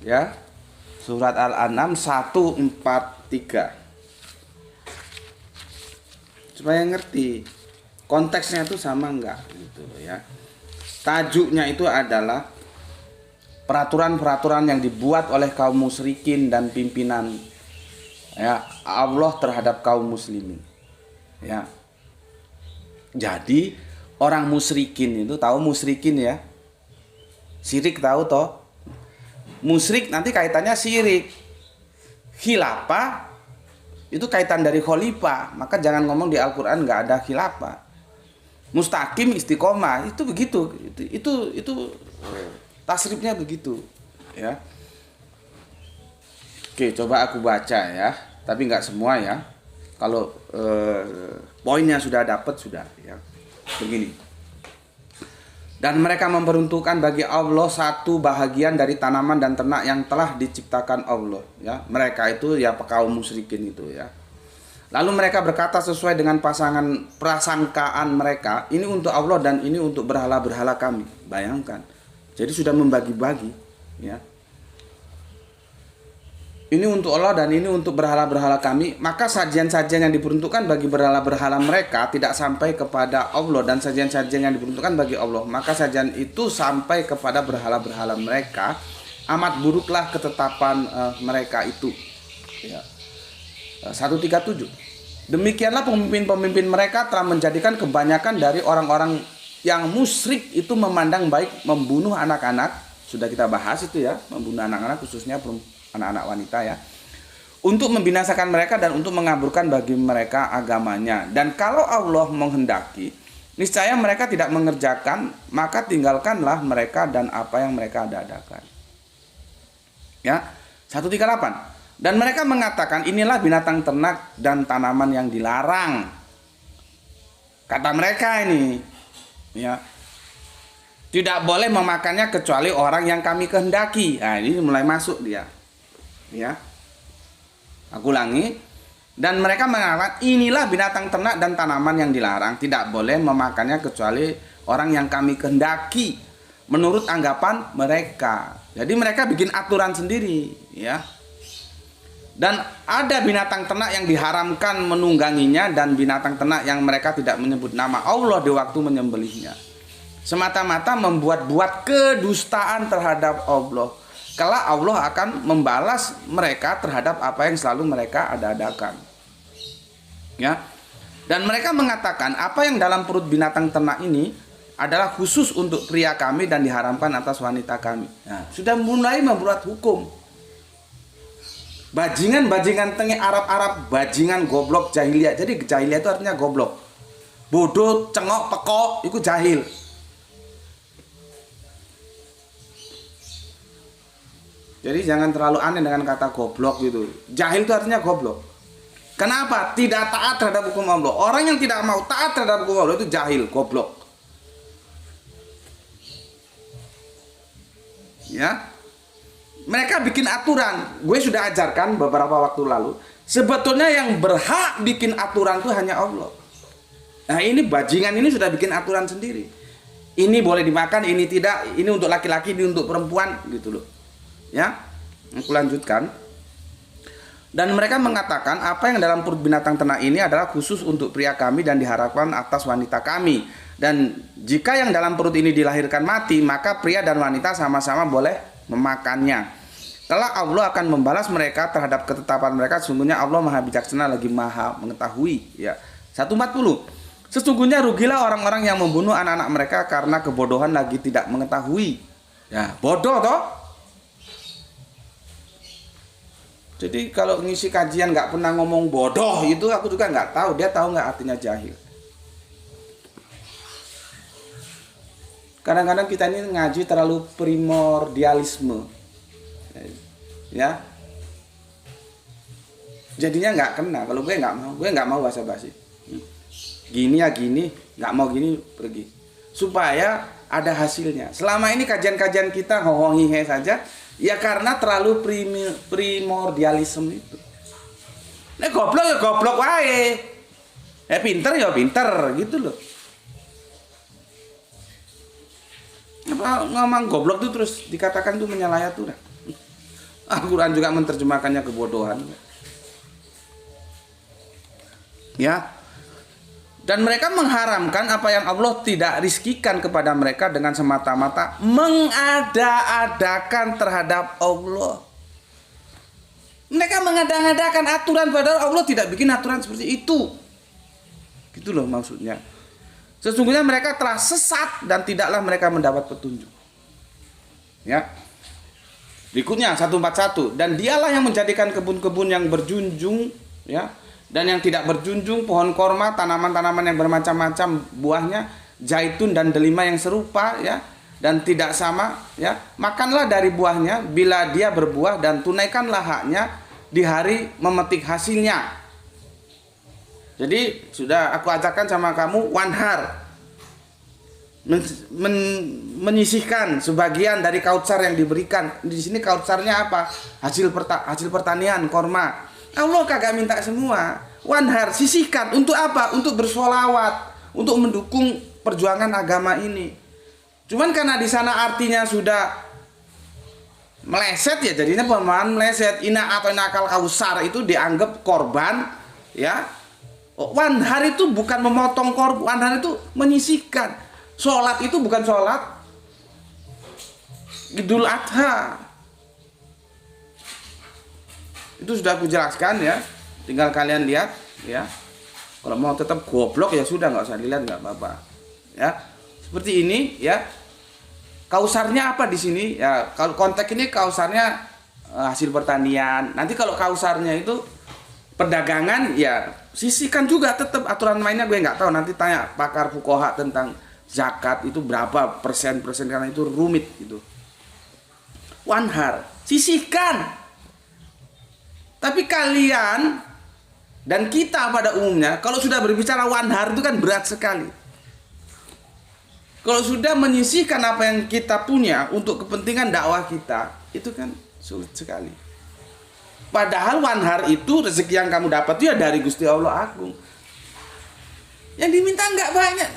ya. Surat Al-An'am 143. Supaya ngerti konteksnya itu sama enggak gitu ya. Tajuknya itu adalah peraturan-peraturan yang dibuat oleh kaum musyrikin dan pimpinan ya Allah terhadap kaum muslimin. Ya. Jadi orang musyrikin itu, tahu musyrikin ya? Syirik tahu toh? Musyrik nanti kaitannya syirik. Khilafah itu kaitan dari khalifah. Maka jangan ngomong di Al-Qur'an nggak ada khilafah. Mustaqim istiqomah itu begitu. Itu tasrifnya begitu ya. Oke, coba aku baca ya. Tapi nggak semua ya. Kalau poinnya sudah dapat sudah ya. Begini. Dan mereka memperuntukkan bagi Allah satu bahagian dari tanaman dan ternak yang telah diciptakan Allah ya. Mereka itu ya kaum musyrikin itu ya. Lalu mereka berkata sesuai dengan prasangkaan mereka, ini untuk Allah dan ini untuk berhala-berhala kami. Bayangkan. Jadi sudah membagi-bagi ya. Ini untuk Allah dan ini untuk berhala-berhala kami. Maka sajian-sajian yang diperuntukkan bagi berhala-berhala mereka tidak sampai kepada Allah, dan sajian-sajian yang diperuntukkan bagi Allah, maka sajian itu sampai kepada berhala-berhala mereka. Amat buruklah ketetapan mereka itu ya. 137. Demikianlah pemimpin-pemimpin mereka telah menjadikan kebanyakan dari orang-orang yang musyrik itu memandang baik membunuh anak-anak. Sudah kita bahas itu ya, membunuh anak-anak khususnya anak-anak wanita ya, untuk membinasakan mereka dan untuk mengaburkan bagi mereka agamanya. Dan kalau Allah menghendaki, niscaya mereka tidak mengerjakan, maka tinggalkanlah mereka dan apa yang mereka adakan. Ya, 138. Dan mereka mengatakan, inilah binatang ternak dan tanaman yang dilarang. Kata mereka ini, ya, tidak boleh memakannya kecuali orang yang kami kehendaki. Nah, ini mulai masuk dia. Ya. Aku ulangi. Dan mereka mengatakan, inilah binatang ternak dan tanaman yang dilarang, tidak boleh memakannya kecuali orang yang kami kehendaki menurut anggapan mereka. Jadi mereka bikin aturan sendiri ya. Dan ada binatang ternak yang diharamkan menungganginya, dan binatang ternak yang mereka tidak menyebut nama Allah di waktu menyembelihnya, semata-mata membuat-buat kedustaan terhadap Allah. Kelak Allah akan membalas mereka terhadap apa yang selalu mereka ada-adakan. Ya. Dan mereka mengatakan apa yang dalam perut binatang ternak ini adalah khusus untuk pria kami dan diharamkan atas wanita kami. Nah, sudah mulai membuat hukum. Bajingan-bajingan tengah Arab-Arab, bajingan goblok jahiliyah. Jadi jahiliyah itu artinya goblok. Bodoh, cengok, pekok, itu jahil. Jadi jangan terlalu aneh dengan kata goblok gitu. Jahil itu artinya goblok. Kenapa? Tidak taat terhadap hukum Allah. Orang yang tidak mau taat terhadap hukum Allah itu jahil, goblok. Ya, mereka bikin aturan. Gue sudah ajarkan beberapa waktu lalu. Sebetulnya yang berhak bikin aturan itu hanya Allah. Nah ini bajingan ini sudah bikin aturan sendiri. Ini boleh dimakan, ini tidak. Ini untuk laki-laki, ini untuk perempuan, gitu loh. Ya, aku lanjutkan. Dan mereka mengatakan apa yang dalam perut binatang ternak ini adalah khusus untuk pria kami dan diharapkan atas wanita kami. Dan jika yang dalam perut ini dilahirkan mati, maka pria dan wanita sama-sama boleh memakannya. Kelak Allah akan membalas mereka terhadap ketetapan mereka. Sesungguhnya Allah Maha Bijaksana lagi Maha Mengetahui. Ya, 140. Sesungguhnya rugilah orang-orang yang membunuh anak-anak mereka karena kebodohan lagi tidak mengetahui. Ya, bodoh toh. Jadi kalau ngisi kajian nggak pernah ngomong bodoh itu aku juga nggak tahu. Dia tahu nggak artinya jahil. Kadang-kadang kita ini ngaji terlalu primordialisme, ya. Jadinya nggak kena. Kalau gue nggak mau basa-basi. Gini ya gini, nggak mau gini pergi. Supaya ada hasilnya. Selama ini kajian-kajian kita hohongihe saja, ya karena terlalu primordialisme itu. Nah goblok ya goblok wae. Pinter ya pinter gitu loh. Apa ngomong goblok itu terus dikatakan itu menyalahi aturan. Al-Quran juga menerjemahkannya kebodohan. Ya. Dan mereka mengharamkan apa yang Allah tidak rizkikan kepada mereka dengan semata-mata mengada-adakan terhadap Allah. Mereka mengada-adakan aturan padahal Allah tidak bikin aturan seperti itu. Gitu loh maksudnya. Sesungguhnya mereka telah sesat dan tidaklah mereka mendapat petunjuk. Ya. Berikutnya 141. Dan dialah yang menjadikan kebun-kebun yang berjunjung, ya, dan yang tidak berjunjung, pohon korma, tanaman-tanaman yang bermacam-macam buahnya, zaitun dan delima yang serupa, ya, dan tidak sama, ya. Makanlah dari buahnya bila dia berbuah dan tunaikanlah haknya di hari memetik hasilnya. Jadi sudah aku ajarkan sama kamu wanhar, menyisihkan sebagian dari kautsar yang diberikan. Di sini kautsarnya apa? Hasil pertanian korma. Allah kagak minta semua. Wanhar, sisihkan untuk apa? Untuk bersolawat, untuk mendukung perjuangan agama ini. Cuman karena di sana artinya sudah meleset ya, jadinya pemahaman meleset. Ina atau inakal kausar itu dianggap korban, ya. Wanhar itu bukan memotong korban, wanhar itu menyisihkan. Sholat itu bukan sholat Idul Adha. Itu sudah aku jelaskan ya. Tinggal kalian lihat ya. Kalau mau tetap goblok ya sudah, nggak usah dilihat, nggak apa-apa. Ya. Seperti ini ya. Kausarnya apa di sini? Ya, kalau konteks ini kausarnya hasil pertanian. Nanti kalau kausarnya itu perdagangan ya sisihkan juga tetap, aturan mainnya gue nggak tahu, nanti tanya pakar fuqaha tentang zakat itu berapa persen karena itu rumit gitu. Wanhar, sisihkan. Tapi kalian dan kita pada umumnya kalau sudah berbicara wanhar itu kan berat sekali. Kalau sudah menyisihkan apa yang kita punya untuk kepentingan dakwah kita, itu kan sulit sekali. Padahal wanhar itu rezeki yang kamu dapat itu ya dari Gusti Allah Agung. Yang diminta nggak banyak.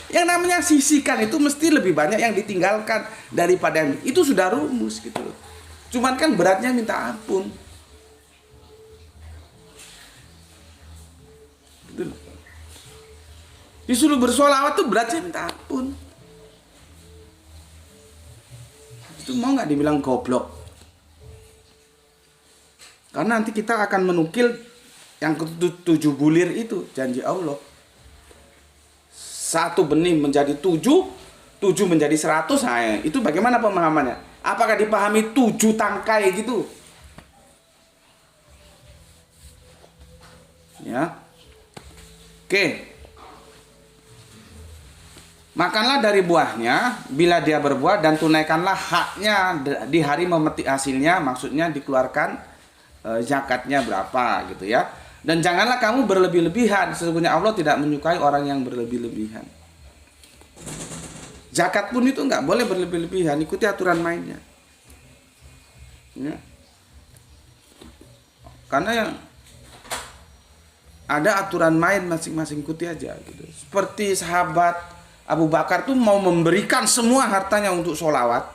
Yang namanya sisihkan itu mesti lebih banyak yang ditinggalkan daripada yang itu sudah rumus gitu loh. Cuman kan beratnya minta ampun. Gitu loh. Disuruh bersolawat tuh beratnya minta ampun. Itu mau nggak dibilang goblok? Karena nanti kita akan menukil yang ke-7 bulir itu, janji Allah. 1 benih menjadi 7, 7 menjadi 100. Nah, itu bagaimana pemahamannya? Apakah dipahami 7 tangkai gitu? Ya. Oke. Makanlah dari buahnya bila dia berbuah dan tunaikanlah haknya di hari memetik hasilnya, maksudnya dikeluarkan zakatnya berapa gitu ya. Dan janganlah kamu berlebih-lebihan, sesungguhnya Allah tidak menyukai orang yang berlebih-lebihan. Zakat pun itu nggak boleh berlebih-lebihan, ikuti aturan mainnya. Ya. Karena yang ada aturan main masing-masing, ikuti aja gitu. Seperti sahabat Abu Bakar tuh mau memberikan semua hartanya untuk sholawat,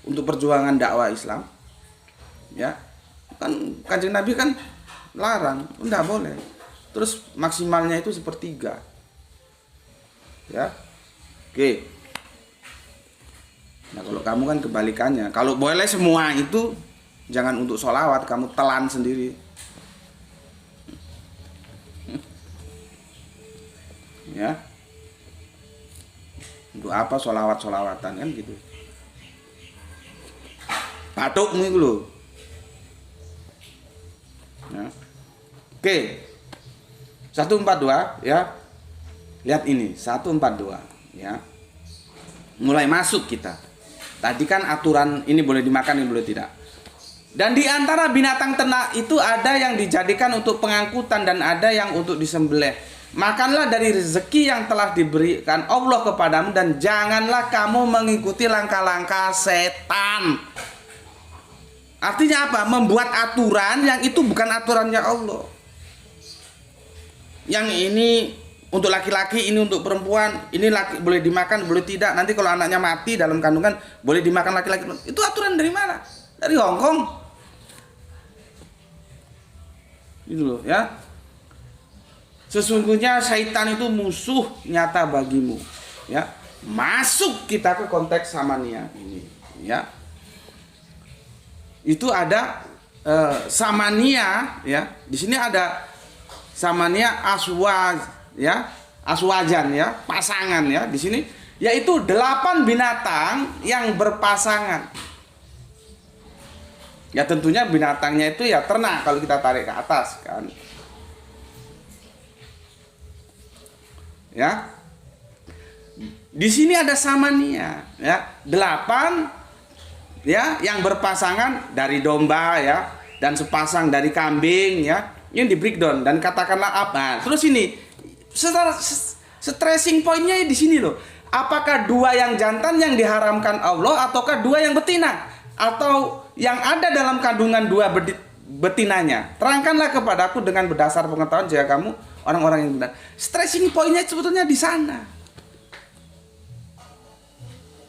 untuk perjuangan dakwah Islam. Ya, kan Kanjeng Nabi kan larang, enggak boleh. Terus maksimalnya itu 1/3. Ya, oke. Nah kalau kamu kan kebalikannya. Kalau boleh semua itu, jangan untuk sholawat, kamu telan sendiri. Ya, untuk apa sholawatan kan gitu. Patuk nih loh. Ya. Oke. 142 ya. Lihat ini 142 ya. Mulai masuk kita. Tadi kan aturan ini boleh dimakan, ini boleh tidak. Dan di antara binatang ternak itu ada yang dijadikan untuk pengangkutan dan ada yang untuk disembelih. Makanlah dari rezeki yang telah diberikan Allah kepadamu dan janganlah kamu mengikuti langkah-langkah setan. Artinya apa? Membuat aturan yang itu bukan aturannya Allah. Yang ini untuk laki-laki, ini untuk perempuan, ini laki boleh dimakan, boleh tidak. Nanti kalau anaknya mati dalam kandungan boleh dimakan laki-laki. Itu aturan dari mana? Dari Hong Kong. Gitu loh ya. Sesungguhnya syaitan itu musuh nyata bagimu, ya. Masuk kita ke konteks samania ini, ya. Itu ada samania, ya. Di sini ada samania aswaj, ya, aswajan, ya, pasangan, ya. Di sini yaitu 8 binatang yang berpasangan. Ya tentunya binatangnya itu ya ternak kalau kita tarik ke atas kan. Ya, di sini ada samania, ya, 8 ya yang berpasangan dari domba ya dan sepasang dari kambing ya. Ini di breakdown dan katakanlah apa? Terus ini stressing pointnya di sini loh. Apakah 2 yang jantan yang diharamkan Allah ataukah 2 yang betina atau yang ada dalam kandungan 2 betinanya? Terangkanlah kepadaku dengan berdasar pengetahuan jika kamu orang-orang yang benar. Stressing pointnya sebetulnya di sana.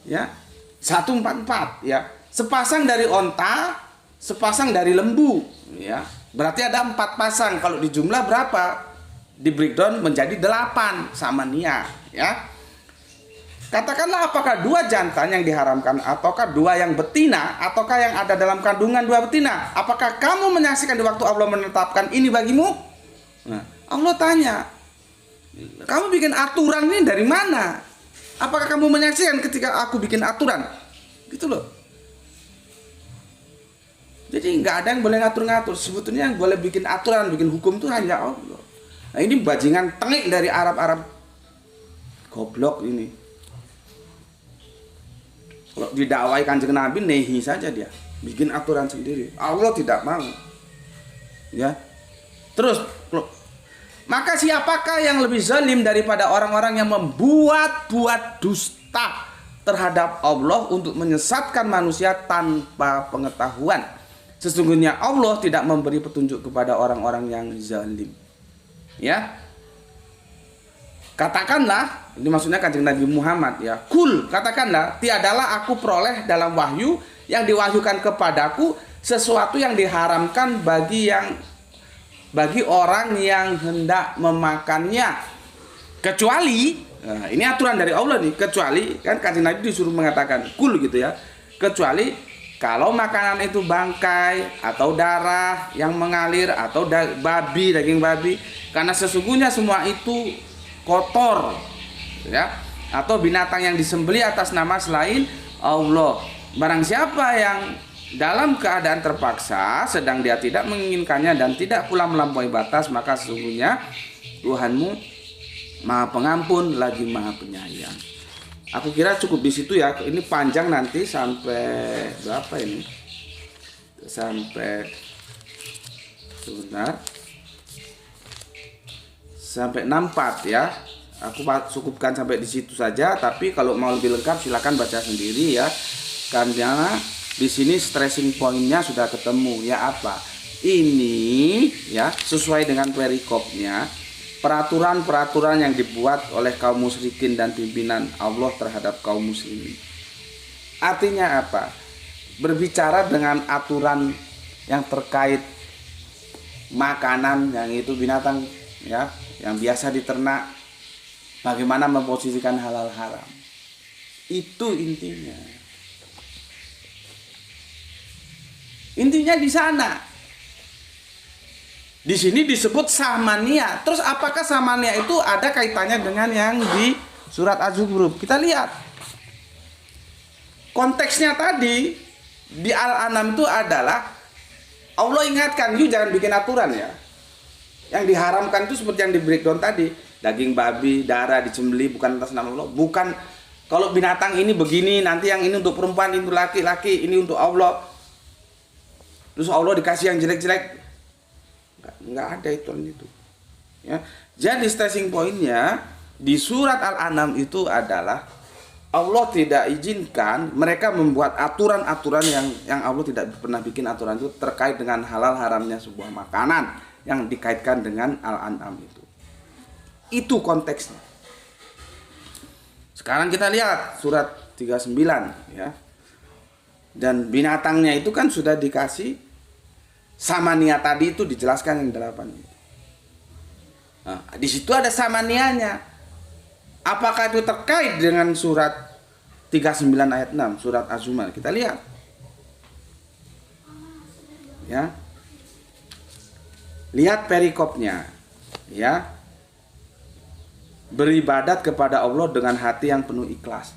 Ya. 144 ya. Sepasang dari onta, sepasang dari lembu, ya. Berarti ada 4 pasang. Kalau di jumlah berapa? Di breakdown menjadi 8 samania, ya. Katakanlah apakah 2 jantan yang diharamkan ataukah 2 yang betina ataukah yang ada dalam kandungan 2 betina? Apakah kamu menyaksikan di waktu Allah menetapkan ini bagimu? Nah, Allah tanya, kamu bikin aturan ini dari mana? Apakah kamu menyaksikan ketika aku bikin aturan? Gitu loh. Jadi nggak ada yang boleh ngatur-ngatur. Sebetulnya yang boleh bikin aturan, bikin hukum itu hanya Allah. Nah ini bajingan tengik dari Arab-Arab goblok ini. Kalau didakwai Kanjeng Nabi, nehi saja dia, bikin aturan sendiri. Allah tidak mau. Ya. Terus maka siapakah yang lebih zalim daripada orang-orang yang membuat-buat dusta terhadap Allah untuk menyesatkan manusia tanpa pengetahuan? Sesungguhnya Allah tidak memberi petunjuk kepada orang-orang yang zalim. Ya. Katakanlah, ini maksudnya Kanjeng Nabi Muhammad ya. Kul, katakanlah, tiadalah aku peroleh dalam wahyu yang diwahyukan kepadaku sesuatu yang diharamkan bagi orang yang hendak memakannya, kecuali, nah ini aturan dari Allah nih, kecuali kan Kanjeng Nabi disuruh mengatakan kul gitu ya, Kecuali kalau makanan itu bangkai atau darah yang mengalir atau daging babi, karena sesungguhnya semua itu kotor, ya, atau binatang yang disembelih atas nama selain Allah. Barang siapa yang dalam keadaan terpaksa, sedang dia tidak menginginkannya dan tidak pula melampaui batas, maka sesungguhnya Tuhanmu Maha Pengampun lagi Maha Penyayang. Aku kira cukup di situ ya. Ini panjang nanti sampai berapa ini? Sampai sebentar. Sampai 64 ya. Aku cukupkan sampai di situ saja, tapi kalau mau lebih lengkap silakan baca sendiri ya. Karena di sini stressing pointnya sudah ketemu ya, apa? Ini ya sesuai dengan perikopnya. Peraturan-peraturan yang dibuat oleh kaum musyrikin dan pimpinan Allah terhadap kaum muslimin. Artinya apa? Berbicara dengan aturan yang terkait makanan yang itu binatang ya, yang biasa diternak, bagaimana memposisikan halal haram. Itu intinya. Intinya di sana. Di sini disebut samania. Terus apakah samania itu ada kaitannya dengan yang di surat Az-Zukhruf? Kita lihat. Konteksnya tadi di Al-An'am itu adalah Allah ingatkan, you jangan bikin aturan ya. Yang diharamkan itu seperti yang di breakdown tadi, daging babi, darah disembelih bukan atas nama Allah, bukan kalau binatang ini begini, nanti yang ini untuk perempuan, ini untuk laki-laki, ini untuk Allah. Terus Allah dikasih yang jelek-jelek. Nggak ada itu ya. Jadi stressing pointnya di surat Al-An'am itu adalah Allah tidak izinkan mereka membuat aturan-aturan yang Allah tidak pernah bikin aturan itu terkait dengan halal haramnya sebuah makanan yang dikaitkan dengan Al-An'am itu. Itu konteksnya. Sekarang kita lihat surat 39 ya. Dan binatangnya itu kan sudah dikasih samania tadi itu dijelaskan yang 8 itu. Nah, di situ ada samanianya. Apakah itu terkait dengan surat 39 ayat 6 surat Az-Zumar? Kita lihat. Ya. Lihat perikopnya. Ya. Beribadat kepada Allah dengan hati yang penuh ikhlas.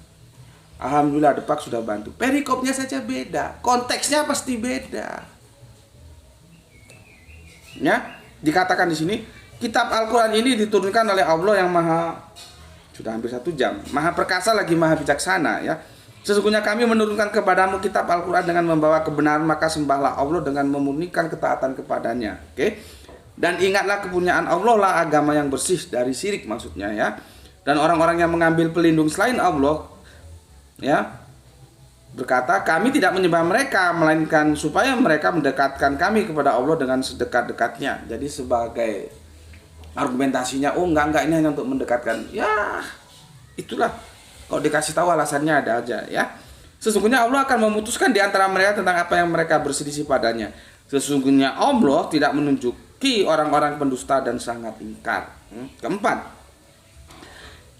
Alhamdulillah Depak sudah bantu. Perikopnya saja beda, konteksnya pasti beda. Ya, dikatakan di sini kitab Al-Quran ini diturunkan oleh Allah yang maha, sudah hampir 1 jam, maha perkasa lagi maha bijaksana ya. Sesungguhnya kami menurunkan kepadamu kitab Al-Quran dengan membawa kebenaran, maka sembahlah Allah dengan memurnikan ketaatan kepadanya. Oke. Dan ingatlah kepunyaan Allah lah agama yang bersih dari syirik maksudnya ya. Dan orang-orang yang mengambil pelindung selain Allah ya berkata, kami tidak menyembah mereka, melainkan supaya mereka mendekatkan kami kepada Allah dengan sedekat-dekatnya. Jadi sebagai argumentasinya, oh enggak ini hanya untuk mendekatkan. Ya, itulah. Kalau dikasih tahu alasannya ada aja ya. Sesungguhnya Allah akan memutuskan di antara mereka tentang apa yang mereka berselisih padanya. Sesungguhnya Allah tidak menunjuki orang-orang pendusta dan sangat ingkar. Keempat,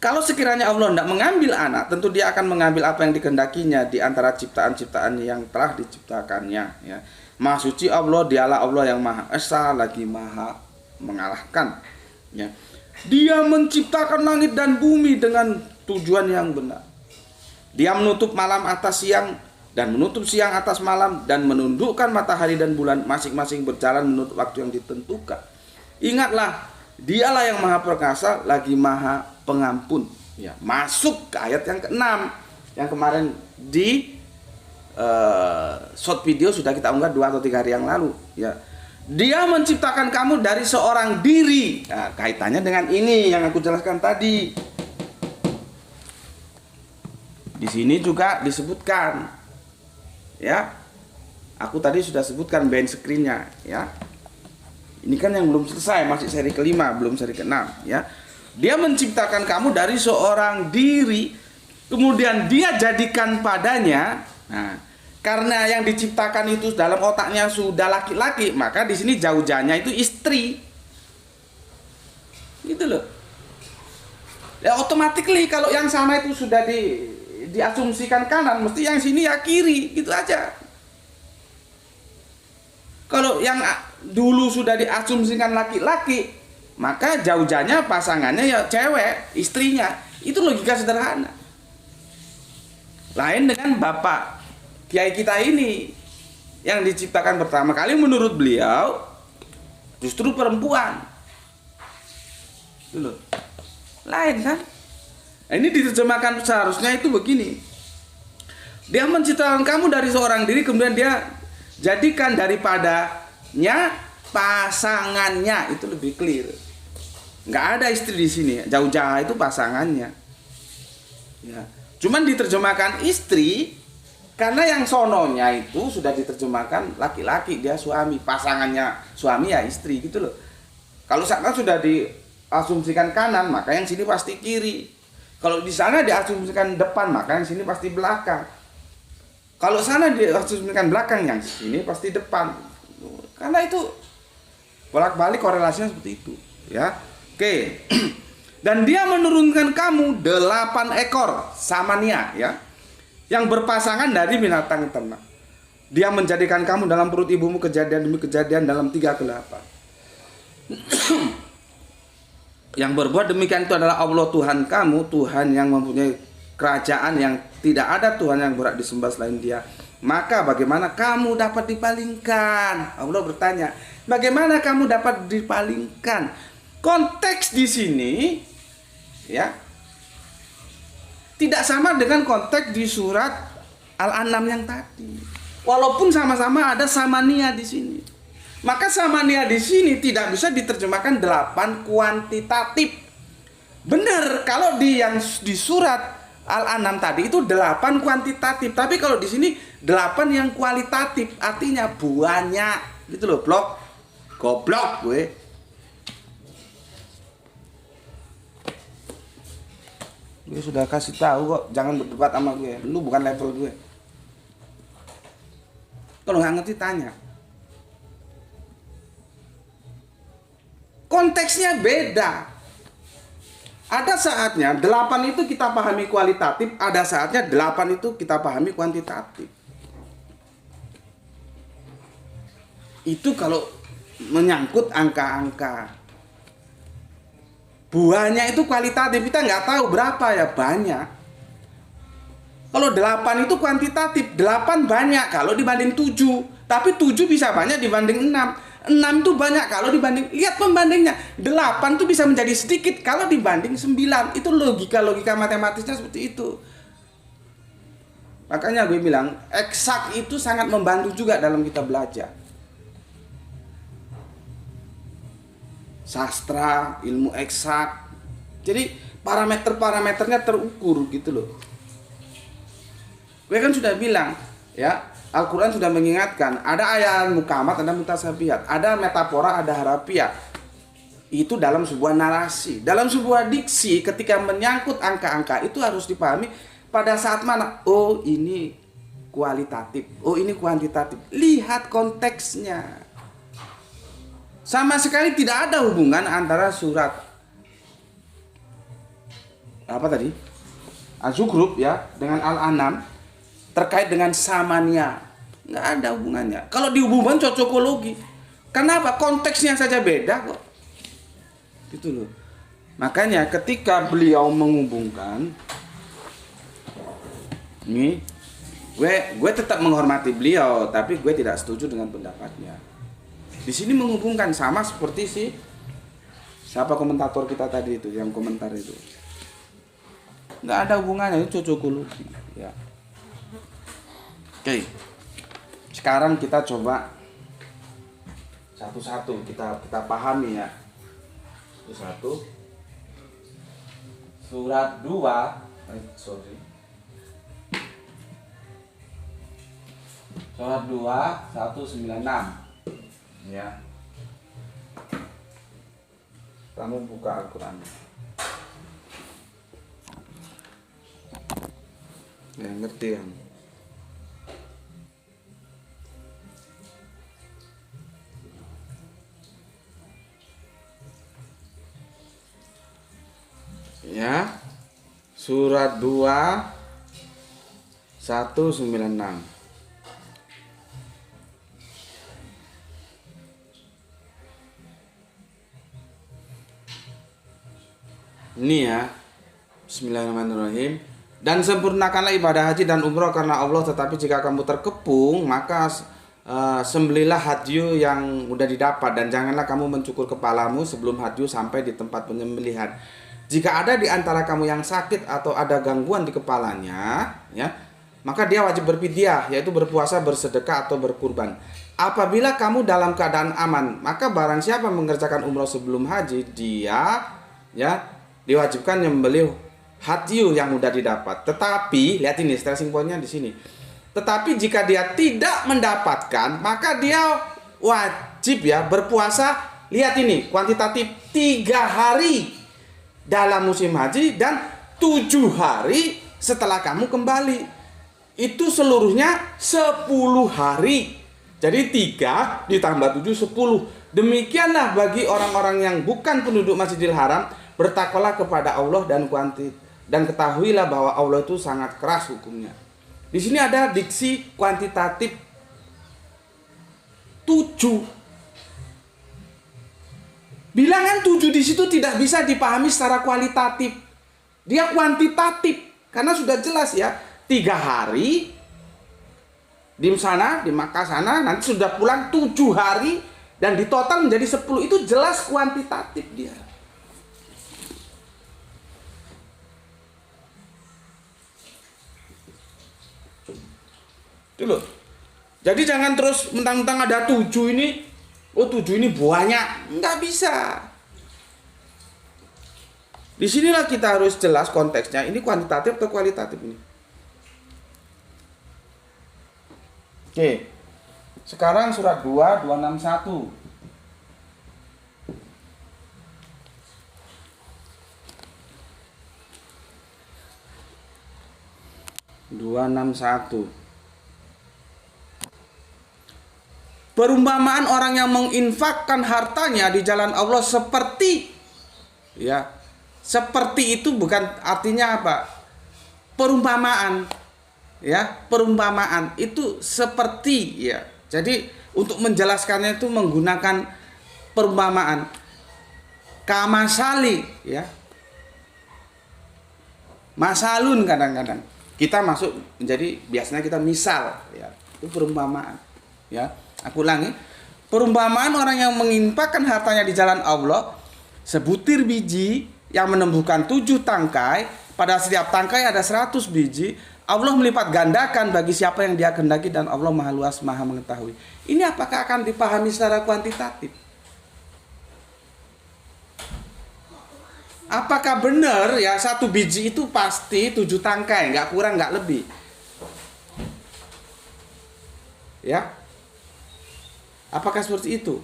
kalau sekiranya Allah tidak mengambil anak, tentu dia akan mengambil apa yang dikehendakinya di antara ciptaan-ciptaan yang telah diciptakannya. Ya. Maha suci Allah, dialah Allah yang maha esa lagi maha mengalahkan. Ya. Dia menciptakan langit dan bumi dengan tujuan yang benar. Dia menutup malam atas siang dan menutup siang atas malam dan menundukkan matahari dan bulan masing-masing berjalan menurut waktu yang ditentukan. Ingatlah, dialah yang maha perkasa lagi maha pengampun ya. Masuk ke ayat yang ke-6 yang kemarin di short video sudah kita unggah 2 atau 3 hari yang lalu ya. Dia menciptakan kamu dari seorang diri. Nah, kaitannya dengan ini yang aku jelaskan tadi. Di sini juga disebutkan ya. Aku tadi sudah sebutkan band screen-nya ya. Ini kan yang belum selesai, masih seri ke-5, belum seri ke-6 ya. Dia menciptakan kamu dari seorang diri, kemudian dia jadikan padanya. Nah, karena yang diciptakan itu dalam otaknya sudah laki-laki, maka di sini zaujahnya itu istri. Gitu loh. Ya otomatis kalau yang sama itu sudah diasumsikan kanan, mesti yang sini ya kiri, gitu aja. Kalau yang dulu sudah diasumsikan laki-laki, maka zaujahnya pasangannya ya cewek, istrinya. Itu logika sederhana. Lain dengan bapak kiai kita ini yang diciptakan pertama kali menurut beliau justru perempuan. Itu loh. Lain kan? Nah, ini diterjemahkan seharusnya itu begini. Dia menciptakan kamu dari seorang diri, kemudian dia jadikan daripadanya pasangannya. Itu lebih clear. Nggak ada istri di sini. Zauja itu pasangannya. Ya. Cuman diterjemahkan istri karena yang sononya itu sudah diterjemahkan laki-laki, dia suami, pasangannya suami ya istri gitu loh. Kalau sana sudah diasumsikan kanan, maka yang sini pasti kiri. Kalau di sana diasumsikan depan, maka yang sini pasti belakang. Kalau sana diasumsikan belakang, yang sini pasti depan. Karena itu bolak-balik korelasinya seperti itu, ya. Oke. Dan dia menurunkan kamu 8 ekor samania, ya, yang berpasangan dari binatang ternak. Dia menjadikan kamu dalam perut ibumu kejadian demi kejadian dalam 3 ke 8. Yang berbuat demikian itu adalah Allah Tuhan kamu, Tuhan yang mempunyai kerajaan yang tidak ada Tuhan yang berhak disembah selain Dia. Maka bagaimana kamu dapat dipalingkan? Allah bertanya, bagaimana kamu dapat dipalingkan? Konteks di sini, ya, tidak sama dengan konteks di surat Al-An'am yang tadi. Walaupun sama-sama ada samania di sini. Maka samania di sini tidak bisa diterjemahkan 8 kuantitatif. Benar, kalau yang di surat Al-An'am tadi itu 8 kuantitatif, tapi kalau di sini 8 yang kualitatif, artinya banyak. Gitu loh, blok. Goblok gue. Gue sudah kasih tahu kok, jangan berdebat sama gue. Lu bukan level gue. Kalau nggak ngerti tanya. Konteksnya beda. Ada saatnya 8 itu kita pahami kualitatif, ada saatnya 8 itu kita pahami kuantitatif. Itu kalau menyangkut angka-angka. Buahnya itu kualitatif, kita nggak tahu berapa ya, banyak. Kalau 8 itu kuantitatif, 8 banyak kalau dibanding 7. Tapi 7 bisa banyak dibanding 6. 6 itu banyak kalau dibanding, lihat pembandingnya. 8 itu bisa menjadi sedikit kalau dibanding 9. Itu logika matematisnya seperti itu. Makanya gue bilang, eksak itu sangat membantu juga dalam kita belajar. Sastra, ilmu eksak. Jadi parameternya terukur gitu loh. Gue kan sudah bilang, ya, Al-Quran sudah mengingatkan, ada ayat mukamat, ada mutasabihat, ada metafora, ada harafiah. Itu dalam sebuah narasi, dalam sebuah diksi, ketika menyangkut angka-angka itu harus dipahami pada saat mana. Oh, ini kualitatif, oh ini kuantitatif. Lihat konteksnya. Sama sekali tidak ada hubungan antara surat apa tadi? Az-Zukhruf, ya, dengan Al-An'am terkait dengan samania. Nggak ada hubungannya. Kalau dihubungkan cocokologi. Kenapa? Konteksnya saja beda kok. Gitu loh. Makanya ketika beliau menghubungkan, ini gue tetap menghormati beliau, tapi gue tidak setuju dengan pendapatnya. Di sini menghubungkan sama seperti siapa komentator kita tadi itu yang komentar itu. Nggak ada hubungannya, itu cocokologi, ya. Oke. Sekarang kita coba satu-satu kita pahami, ya. Satu-satu. Surat 2, Surat 2 196. Ya. Kamu buka Al-Qur'an. Ya, ngerti kan? Ya. Surat 2 196. Ini ya. Bismillahirrahmanirrahim. Dan sempurnakanlah ibadah haji dan umroh karena Allah, tetapi jika kamu terkepung maka sembelilah hadyu yang udah didapat, dan janganlah kamu mencukur kepalamu sebelum hadyu sampai di tempat penyembelihan. Jika ada di antara kamu yang sakit atau ada gangguan di kepalanya, ya, maka dia wajib berfidyah, yaitu berpuasa, bersedekah atau berkurban. Apabila kamu dalam keadaan aman, maka barang siapa mengerjakan umroh sebelum haji, dia diwajibkan menyembelih hadyu yang mudah didapat. Tetapi lihat ini stressing pointnya di sini. Tetapi jika dia tidak mendapatkan, maka dia wajib berpuasa. Lihat ini kuantitatif 3 hari dalam musim haji dan 7 hari setelah kamu kembali. Itu seluruhnya 10 hari. Jadi 3 ditambah 7 10. Demikianlah bagi orang-orang yang bukan penduduk Masjidil Haram, bertakwalah kepada Allah dan ketahuilah bahwa Allah itu sangat keras hukumnya. Di sini ada diksi kuantitatif 7. Bilangan 7 di situ tidak bisa dipahami secara kualitatif. Dia kuantitatif karena sudah jelas ya, 3 hari di sana, di Makkah sana, nanti sudah pulang 7 hari dan di total menjadi 10. Itu jelas kuantitatif dia. Itu loh. Jadi jangan terus mentang-mentang ada 7 ini, oh 7 ini banyak, nggak bisa. Disinilah kita harus jelas konteksnya, ini kuantitatif atau kualitatif ini. Oke, sekarang surat 2, 261. 261. Perumpamaan orang yang menginfakkan hartanya di jalan Allah seperti, ya, seperti itu bukan artinya apa? Perumpamaan, ya, perumpamaan itu seperti, ya. Jadi untuk menjelaskannya itu menggunakan perumpamaan. Kamasali, ya. Masalun kadang-kadang kita masuk menjadi, biasanya kita misal, ya. Itu perumpamaan, ya. Aku ulangi, perumpamaan orang yang menginfakkan hartanya di jalan Allah sebutir biji yang menumbuhkan 7 tangkai, pada setiap tangkai ada 100 biji. Allah melipat gandakan bagi siapa yang dia kehendaki dan Allah maha luas maha mengetahui. Ini apakah akan dipahami secara kuantitatif? Apakah benar ya 1 biji itu pasti 7 tangkai, nggak kurang nggak lebih? Ya. Apakah seperti itu?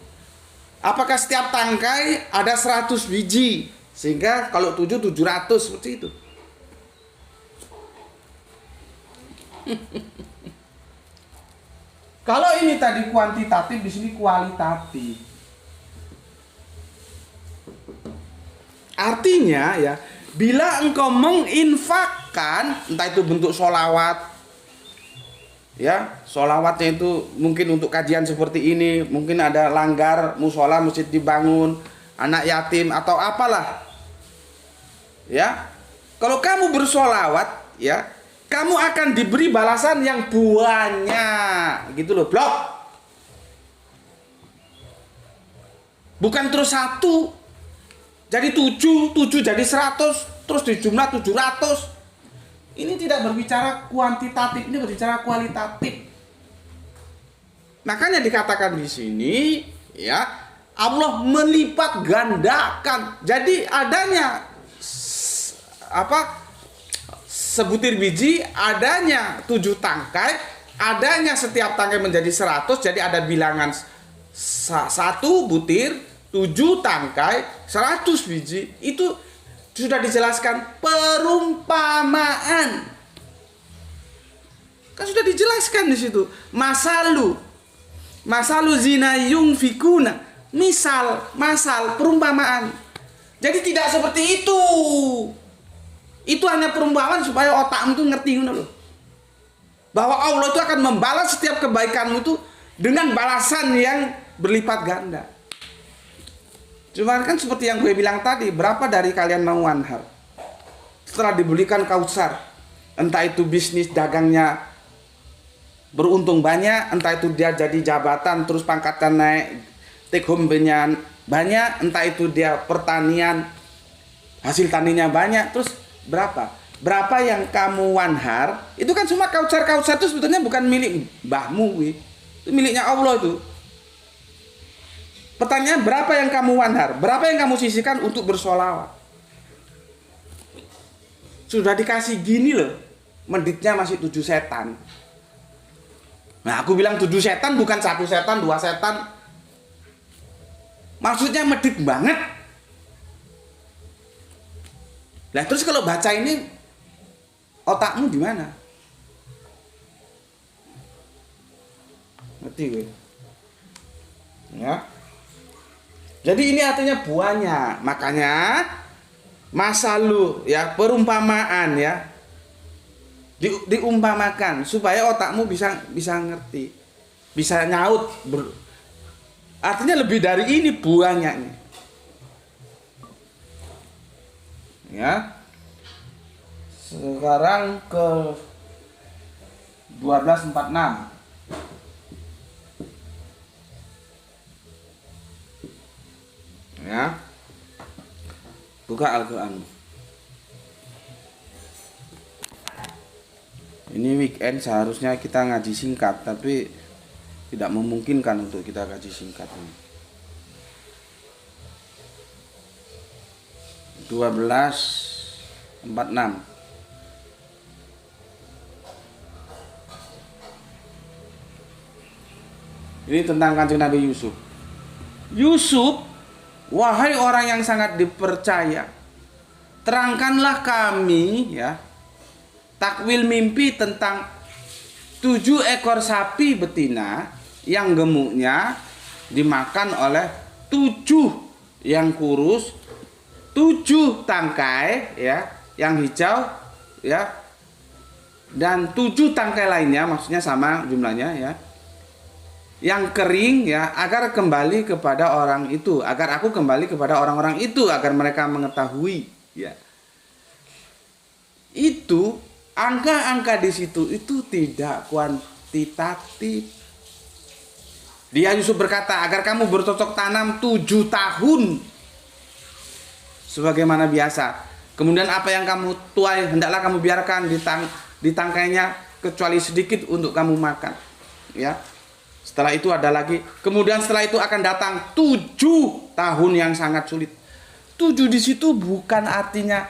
Apakah setiap tangkai ada 100 biji? Sehingga kalau 7, 700 seperti itu. Kalau ini tadi kuantitatif, di sini kualitatif. Artinya ya, bila engkau menginfakkan, entah itu bentuk sholawat, ya, sholawatnya itu mungkin untuk kajian seperti ini, mungkin ada langgar, musola, masjid dibangun, anak yatim atau apalah, ya. Kalau kamu bersholawat, ya, kamu akan diberi balasan yang banyak, gitu loh, blok. Bukan terus 1, jadi 7 jadi 100, terus dijumlah 700. Ini tidak berbicara kuantitatif, ini berbicara kualitatif. Makanya dikatakan di sini, ya, Allah melipat gandakan. Jadi adanya sebutir biji, adanya 7 tangkai, adanya setiap tangkai menjadi 100, jadi ada bilangan 1 butir, 7 tangkai, 100 biji. Itu sudah dijelaskan perumpamaan. Kan sudah dijelaskan di situ. Masalu zina yunfikuna. Misal, masal, perumpamaan. Jadi tidak seperti itu. Itu hanya perumpamaan supaya otakmu tuh ngerti, loh. Bahwa Allah itu akan membalas setiap kebaikanmu itu dengan balasan yang berlipat ganda. Cuma kan seperti yang gue bilang tadi, berapa dari kalian mau wanhar? Setelah dibelikan kausar, entah itu bisnis dagangnya beruntung banyak, entah itu dia jadi jabatan terus pangkatnya naik, take home banyak, entah itu dia pertanian hasil taninya banyak, terus berapa yang kamu wanhar? Itu kan cuma kausar itu sebetulnya bukan milik mbahmu, itu miliknya Allah itu. Pertanyaan, berapa yang kamu wanhar? Berapa yang kamu sisihkan untuk bersolawat? Sudah dikasih gini loh, meditnya masih 7 setan. Nah, aku bilang 7 setan bukan 1 setan, 2 setan. Maksudnya medit banget. Nah, terus kalau baca ini otakmu di mana? Ngerti gue? Ya. Jadi ini artinya buahnya. Makanya masa lalu ya, perumpamaan ya. Diumpamakan supaya otakmu bisa ngerti. Bisa nyaut. Artinya lebih dari ini buahnya nih. Ya. Sekarang ke 1246. Ya. Buka Al-Qur'an. Ini weekend seharusnya kita ngaji singkat, tapi tidak memungkinkan untuk kita ngaji singkat ini. 1246. Ini tentang Kanjeng Nabi Yusuf. Yusuf, wahai orang yang sangat dipercaya, terangkanlah kami ya takwil mimpi tentang 7 ekor sapi betina yang gemuknya dimakan oleh 7 yang kurus, 7 tangkai ya yang hijau ya, dan 7 tangkai lainnya, maksudnya sama jumlahnya ya, yang kering ya, agar kembali kepada orang itu, agar aku kembali kepada orang-orang itu, agar mereka mengetahui ya. Itu angka-angka di situ itu tidak kuantitatif. Dia Yusuf berkata, agar kamu bercocok tanam 7 tahun sebagaimana biasa. Kemudian apa yang kamu tuai hendaklah kamu biarkan di tangkainya kecuali sedikit untuk kamu makan ya. Setelah itu ada lagi, kemudian setelah itu akan datang 7 tahun yang sangat sulit. 7 di situ bukan artinya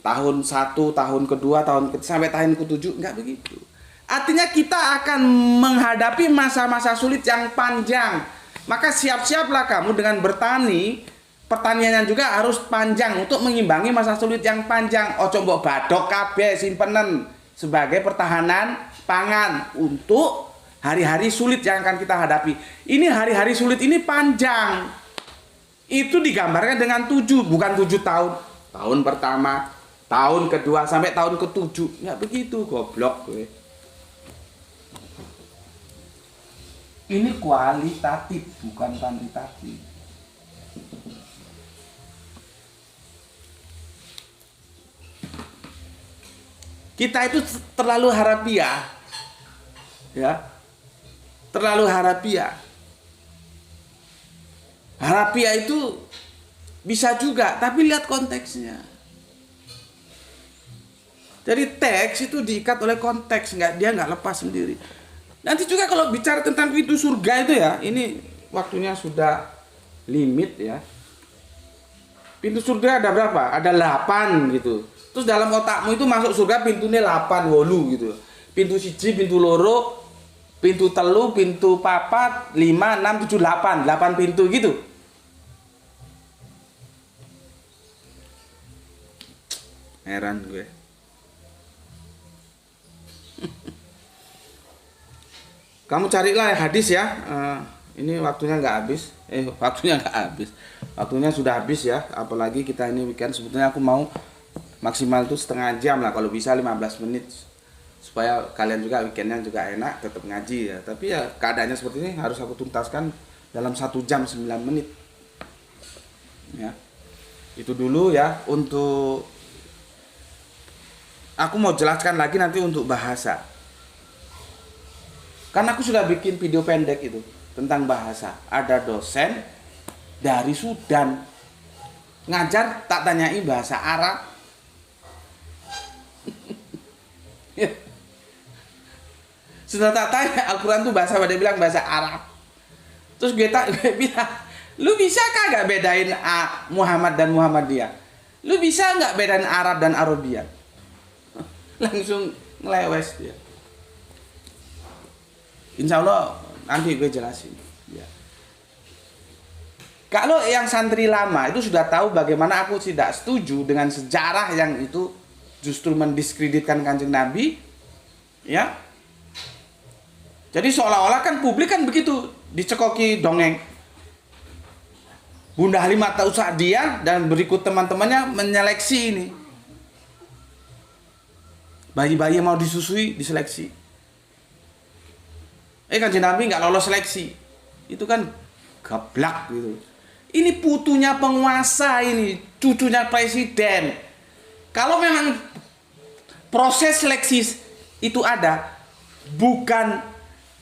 tahun 1, tahun kedua, sampai tahun ke-7, enggak begitu. Artinya kita akan menghadapi masa-masa sulit yang panjang. Maka siap-siaplah kamu dengan bertani, pertaniannya juga harus panjang untuk mengimbangi masa sulit yang panjang. Ojo mbok badok kabeh simpenan sebagai pertahanan pangan untuk hari-hari sulit yang akan kita hadapi. Ini hari-hari sulit ini panjang. Itu digambarkan dengan 7, bukan 7 tahun. Tahun pertama, tahun kedua, sampai tahun ke-7. Nggak begitu, goblok gue. Ini kualitatif, bukan kuantitatif. Kita itu terlalu harafiah. Ya. Terlalu harafiah. Harafiah itu bisa juga, tapi lihat konteksnya. Jadi teks itu diikat oleh konteks, dia nggak lepas sendiri. Nanti juga kalau bicara tentang pintu surga itu ya, ini waktunya sudah limit ya. Pintu surga ada berapa? Ada 8 gitu. Terus dalam otakmu itu masuk surga pintunya 8 wolu gitu. Pintu 1, pintu loro, pintu telu, pintu papat, 5, 6, 7, 8 pintu gitu. Heran gue. Kamu carilah hadis ya. Ini waktunya nggak habis. Waktunya nggak habis. Waktunya sudah habis ya. Apalagi kita ini weekend. Sebetulnya aku mau maksimal itu setengah jam lah. Kalau bisa 15 menit. supaya kalian juga weekendnya juga enak, tetap ngaji ya. Tapi ya keadaannya seperti ini harus aku tuntaskan dalam 1 jam 9 menit. Ya, itu dulu ya. Untuk aku mau jelaskan lagi nanti untuk bahasa. Karena aku sudah bikin video pendek itu tentang bahasa. Ada dosen dari Sudan ngajar, tak tanyai bahasa Arab. Sudah tak tanya Al-Quran tuh bahasa apa, dia bilang bahasa Arab. Terus gue bilang, lu bisa kagak bedain Muhammad dan Muhammadiyah? Lu bisa nggak bedain Arab dan Arabian? Langsung ngelewes dia. Insya Allah nanti gue jelasin ya. Kalau yang santri lama itu sudah tahu bagaimana aku tidak setuju dengan sejarah yang itu justru mendiskreditkan Kanjeng Nabi, ya. Jadi seolah-olah kan publik kan begitu, dicekoki dongeng. Bunda Halimah Sa'diyah dan berikut teman-temannya menyeleksi ini. Bayi-bayi yang mau disusui diseleksi. Kanjeng Nabi nggak lolos seleksi. Itu kan gablak gitu. Ini putunya penguasa ini, cucunya presiden. Kalau memang proses seleksi itu ada, bukan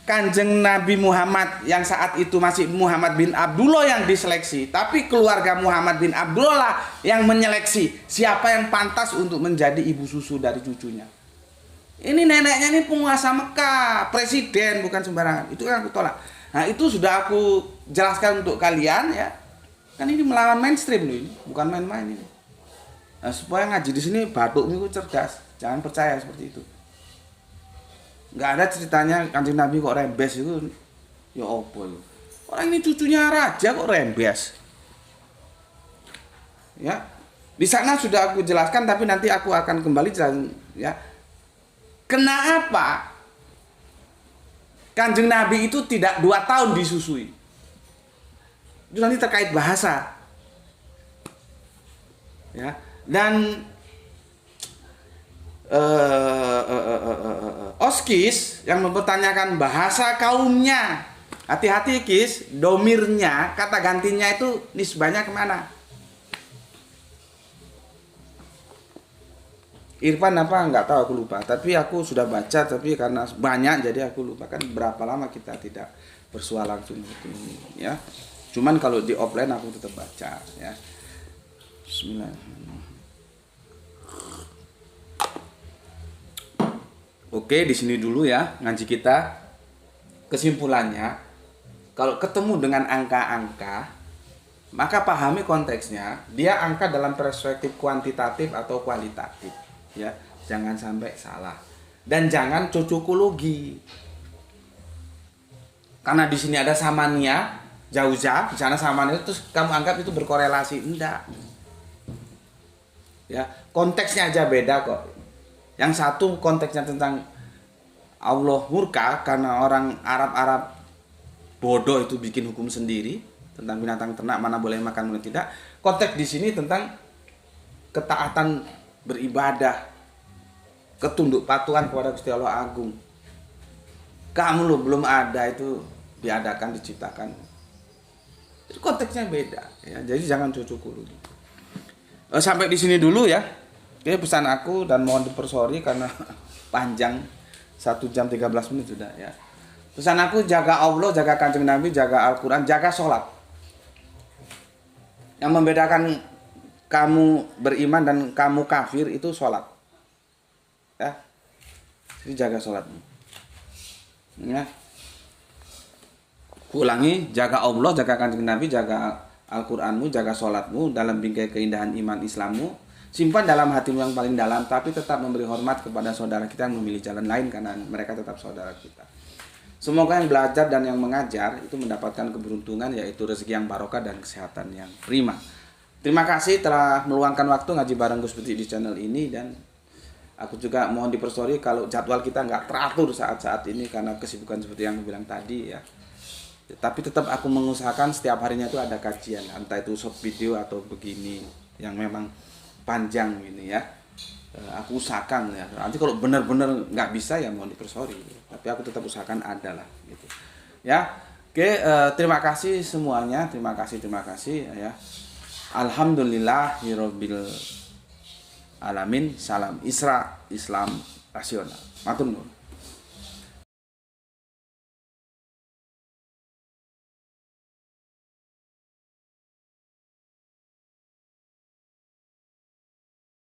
Kanjeng Nabi Muhammad yang saat itu masih Muhammad bin Abdullah yang diseleksi, tapi keluarga Muhammad bin Abdullah yang menyeleksi siapa yang pantas untuk menjadi ibu susu dari cucunya. Ini neneknya ini penguasa Mekah, presiden, bukan sembarangan. Itu kan aku tolak. Nah, itu sudah aku jelaskan untuk kalian ya. Kan ini melawan mainstream loh ini, bukan main-main ini. Nah, supaya ngaji di sini batuk itu cerdas, jangan percaya seperti itu. Nggak ada ceritanya Kanjeng Nabi kok rembes itu, ya opo lu. Orang ini cucunya raja kok rembes. Ya, di sana sudah aku jelaskan, tapi nanti aku akan kembali jelasin ya. Kenapa Kanjeng Nabi itu tidak 2 tahun disusui? Itu nanti terkait bahasa. Ya, dan Oskis yang mempertanyakan bahasa kaumnya. Hati-hati Kis, domirnya, kata gantinya itu nisbahnya kemana? Irfan apa nggak tahu, aku lupa. Tapi aku sudah baca, tapi karena banyak jadi aku lupa. Kan berapa lama kita tidak bersua langsung seperti ini ya. Cuman kalau di offline aku tetap baca ya. Bismillah. Oke, di sini dulu ya ngaji kita. Kesimpulannya, kalau ketemu dengan angka-angka, maka pahami konteksnya. Dia angka dalam perspektif kuantitatif atau kualitatif, ya. Jangan sampai salah. Dan jangan cocokologi. Karena di sini ada samania, jauza, di sana samania terus kamu anggap itu berkorelasi, enggak. Ya, konteksnya aja beda kok. Yang satu konteksnya tentang Allah murka karena orang Arab bodoh itu bikin hukum sendiri tentang binatang ternak mana boleh makan mana tidak. Konteks di sini tentang ketaatan beribadah, ketunduk patuhan kepada Gusti Allah Agung. Kamu lo belum ada itu diadakan, diciptakan. Itu konteksnya beda ya. Jadi jangan cucu-cucu. Sampai di sini dulu ya. Oke, pesan aku dan mohon dipersori karena panjang 1 jam 13 menit sudah ya. Pesan aku, jaga Allah, jaga Kanjeng Nabi, jaga Al-Quran, jaga sholat. Yang membedakan kamu beriman dan kamu kafir itu sholat. Ya, jadi jaga sholatmu. Ya. Ulangi, jaga Allah, jaga Kanjeng Nabi, jaga Al-Quranmu, jaga sholatmu dalam bingkai keindahan iman Islammu. Simpan dalam hatimu yang paling dalam, tapi tetap memberi hormat kepada saudara kita yang memilih jalan lain karena mereka tetap saudara kita. Semoga yang belajar dan yang mengajar itu mendapatkan keberuntungan, yaitu rezeki yang barokah dan kesehatan yang prima. Terima kasih telah meluangkan waktu ngaji bareng Gus Putih di channel ini, dan aku juga mohon dipersori kalau jadwal kita nggak teratur saat-saat ini karena kesibukan seperti yang aku bilang tadi ya. Tapi tetap aku mengusahakan setiap harinya itu ada kajian, entah itu short video atau begini yang memang panjang ini ya. aku usahakan ya. Nanti kalau benar-benar nggak bisa ya mohon dipersori. Tapi aku tetap usahakan ada lah gitu. Ya. Oke, terima kasih semuanya. Terima kasih ya. Alhamdulillahirabbil alamin. Salam Isra Islam rasional. Matur nuwun.